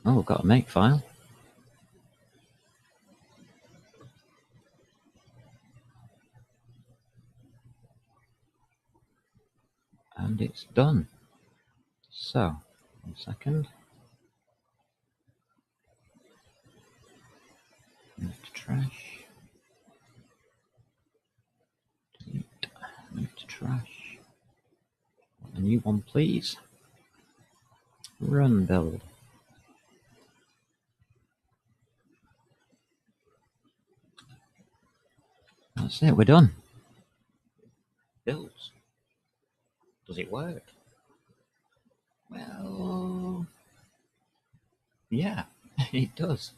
Oh, we've got a makefile. And it's done. So, 1 second. Move to trash. Delete. Move to trash. A new one, please. Run build. That's it, we're done. Builds. Does it work? Well, yeah, it does.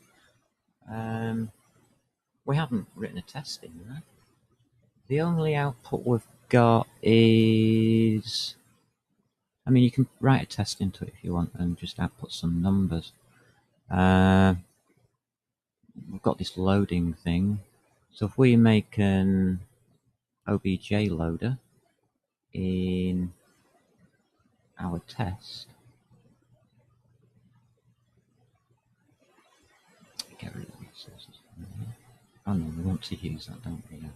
We haven't written a test in there. The only output we've got is... I mean, you can write a test into it if you want and just output some numbers. We've got this loading thing. So if we make an OBJLoader in our test, sources. Oh no, we want to use that, don't we? Yeah.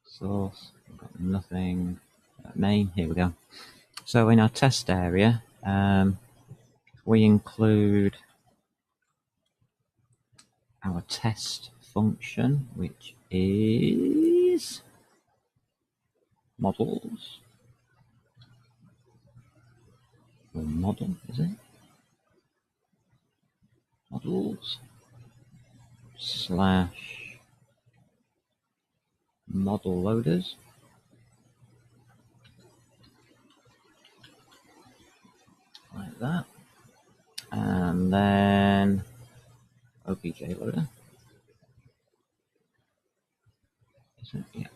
Source, we've got nothing. Main, here we go. So in our test area, we include our test function, which is models, or model, is it? Models slash model loaders. Like that. And then OBJLoader. Is it? Yeah.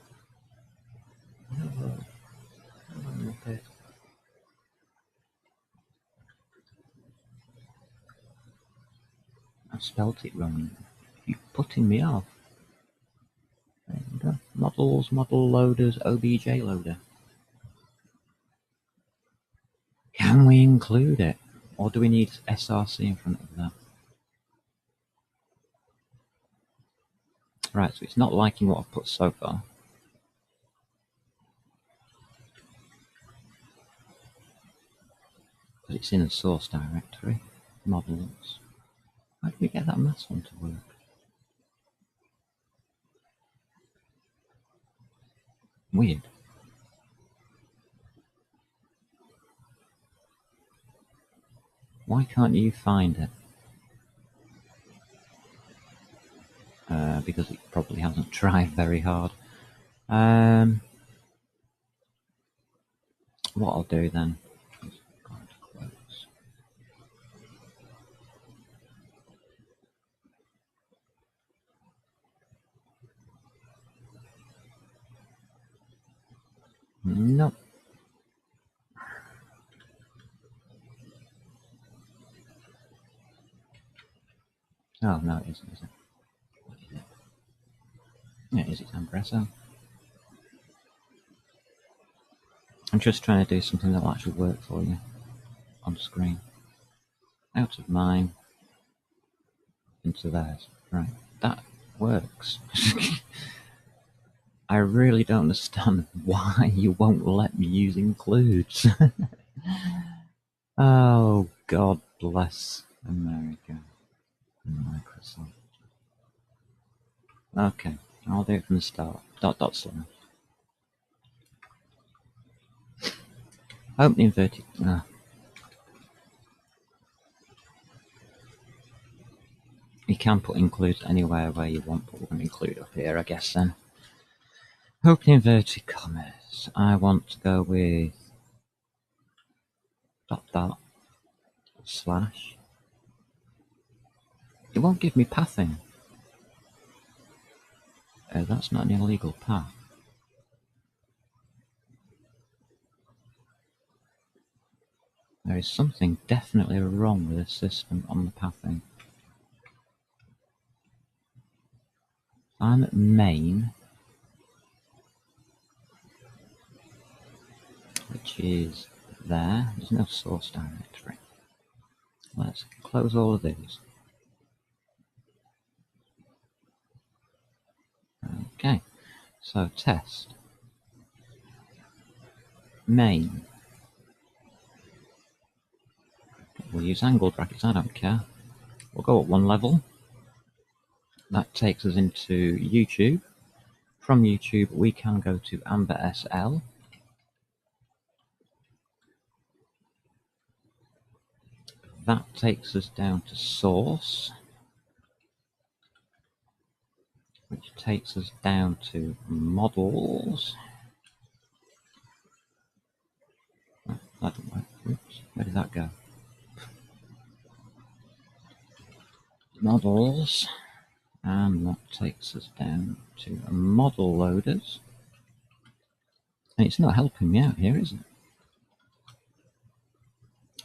Okay. I spelt it wrong. You're putting me off. There we go. Models, model loaders, OBJLoader. Can we include it? Or do we need SRC in front of that? Right, so it's not liking what I've put so far. But it's in a source directory. Models. How do we get that mass one to work? Weird. Why can't you find it? Because it probably hasn't tried very hard. What I'll do then is go to close. Nope. Oh, no, it isn't, is it? What is it? Yeah, it is, it's Ambresso. I'm just trying to do something that will actually work for you on screen. Out of mine, into theirs. Right, that works. I really don't understand why you won't let me use includes. Oh, God bless America and Microsoft. Okay, I'll do it from the start. Dot slash. Open inverted. You can put includes anywhere where you want, but we're going to include up here, I guess then. Open inverted commas. I want to go with dot slash. It won't give me pathing. That's not an illegal path. There is something definitely wrong with the system on the pathing. I'm at main, which is there. There's no source directory. Let's close all of these. Okay, so test. Main. We'll use angle brackets, I don't care. We'll go up one level. That takes us into YouTube. From YouTube, we can go to Amber SL. That takes us down to source, which takes us down to models. Oh, that didn't work. Oops, where did that go? Models, and that takes us down to model loaders. And it's not helping me out here, is it?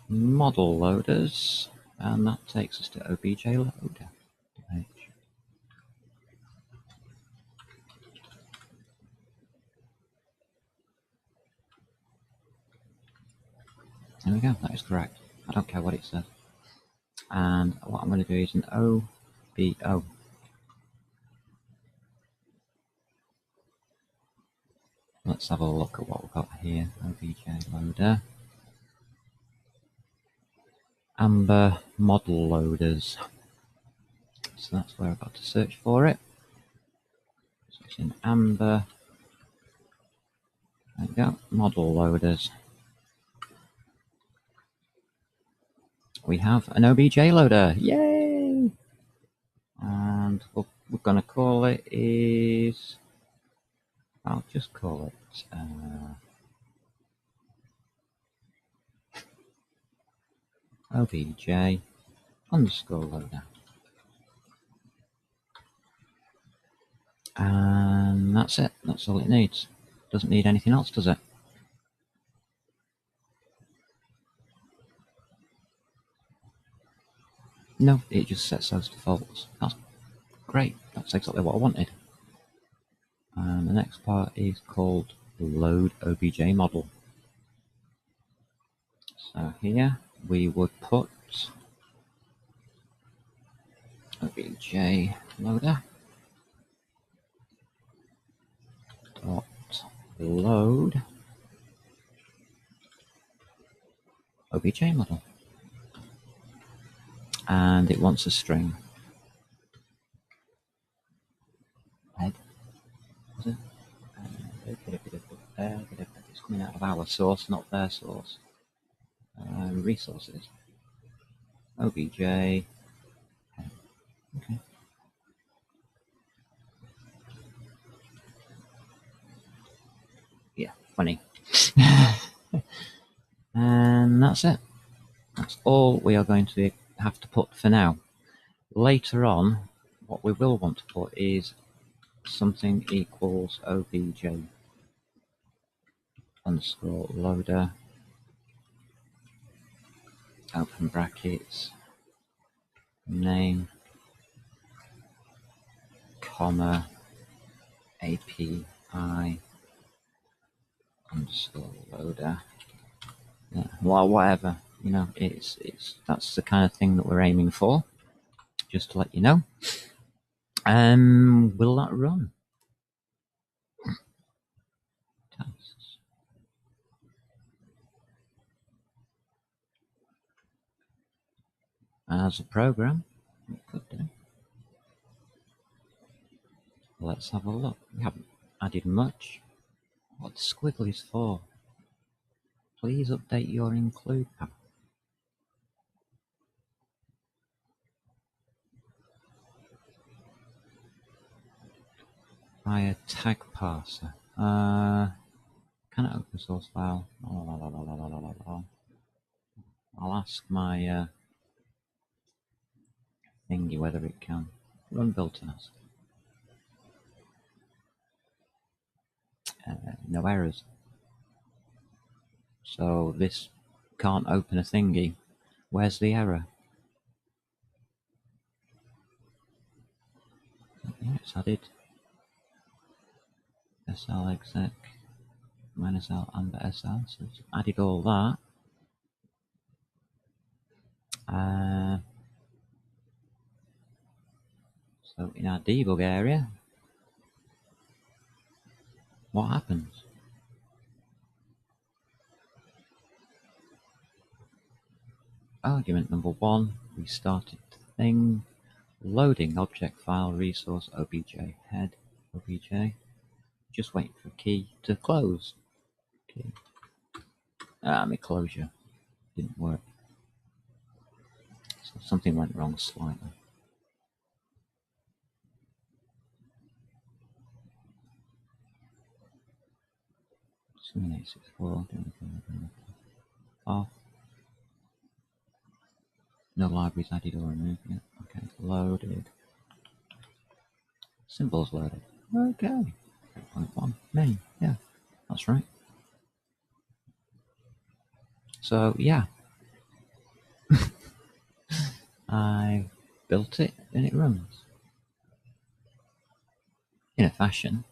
Model loaders, and that takes us to OBJLoader. There we go, that is correct. I don't care what it says. And what I'm going to do is an OBO. Let's have a look at what we've got here. OBJLoader. Amber model loaders. So that's where I've got to search for it. So it's in Amber. There we go. Model loaders. We have an OBJLoader. Yay! And what we're going to call it is... I'll just call it... OBJ underscore loader. And that's it. That's all it needs. Doesn't need anything else, does it? No, it just sets those defaults. That's great. That's exactly what I wanted. And the next part is called Load OBJ Model. So here we would put OBJ loader dot load OBJ model, and it wants a string. Head. Is it? It's coming out of our source, not their source. Resources. OBJ. Okay. Yeah, funny. And that's it. That's all we are going to have to put for now. Later on, what we will want to put is something equals obj underscore loader, open brackets, name, comma, API underscore loader. Yeah, well, whatever, you know, that's the kind of thing that we're aiming for. Just to let you know. Will that run? Tasks. As a program, it could do. Let's have a look. We haven't added much. What the squiggly's for? Please update your include path. Via tag parser. Can it open source file? I'll ask my thingy whether it can. Run build task. No errors. So this can't open a thingy. Where's the error? Yeah, it's added. SL exec minus L amber SL. So it's added all that. So in our debug area, what happens? Argument number 1, we started the thing, loading object file resource obj head obj, just waiting for a key to close. Key. My closure didn't work. So something went wrong slightly. Swing 864, off. No libraries added or removed yet. Okay, loaded. Symbols loaded. Okay. 3.1 main. Yeah, that's right. So yeah, I built it and it runs. In a fashion.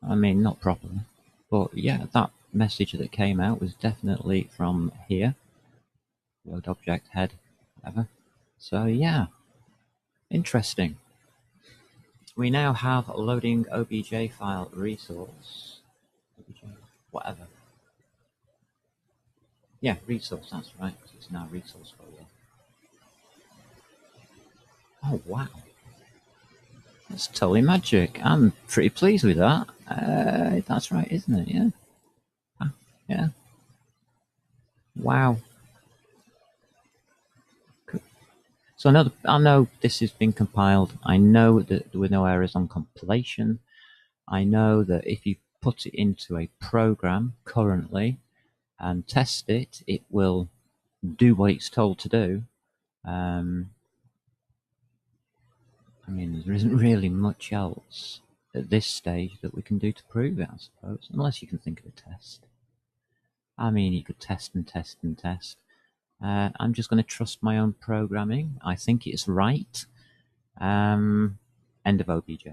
I mean, not properly. But yeah, that message that came out was definitely from here. Load object head, whatever. So yeah, interesting. We now have a loading OBJ file resource. OBJ whatever. Yeah, resource, that's right, because it's now resource folder. Oh, wow. That's totally magic. I'm pretty pleased with that. That's right, isn't it? Yeah. Yeah. Wow. Cool. So I know this has been compiled. I know that there were no errors on compilation. I know that if you put it into a program currently and test it, it will do what it's told to do. I mean, there isn't really much else at this stage that we can do to prove it, I suppose, unless you can think of a test. I mean, you could test and test and test. I'm just going to trust my own programming. I think it's right. End of OBJ.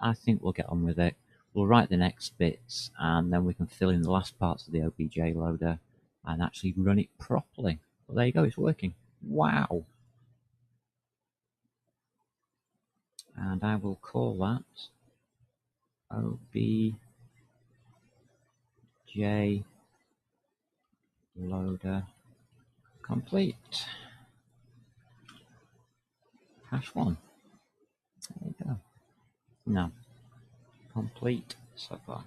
I think we'll get on with it. We'll write the next bits, and then we can fill in the last parts of the OBJ loader and actually run it properly. Well, there you go, it's working. Wow. And I will call that OBJ loader complete. Hash 1. There you go. No. Complete so far.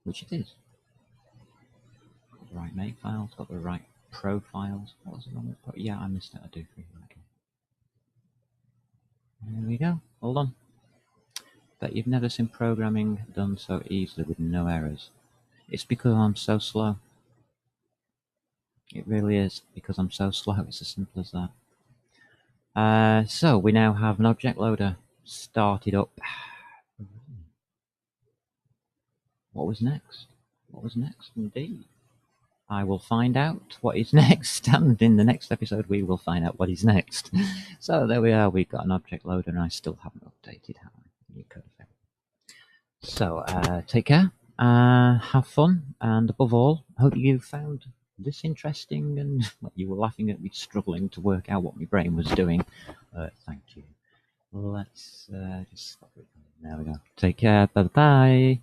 Which it is. Got the right make files, got the right profiles. What was it wrong with? Yeah, I missed it. I do for you. Okay. There we go. All done. Bet you've never seen programming done so easily with no errors. It's because I'm so slow. It really is because I'm so slow. It's as simple as that. So we now have an object loader started up. What was next? What was next? Indeed. I will find out what is next, and in the next episode we will find out what is next. So there we are, we've got an object loader, and I still haven't updated how you could have. So take care, have fun, and above all, hope you found this interesting, and you were laughing at me struggling to work out what my brain was doing. Thank you. Let's just stop it. There we go. Take care, bye-bye.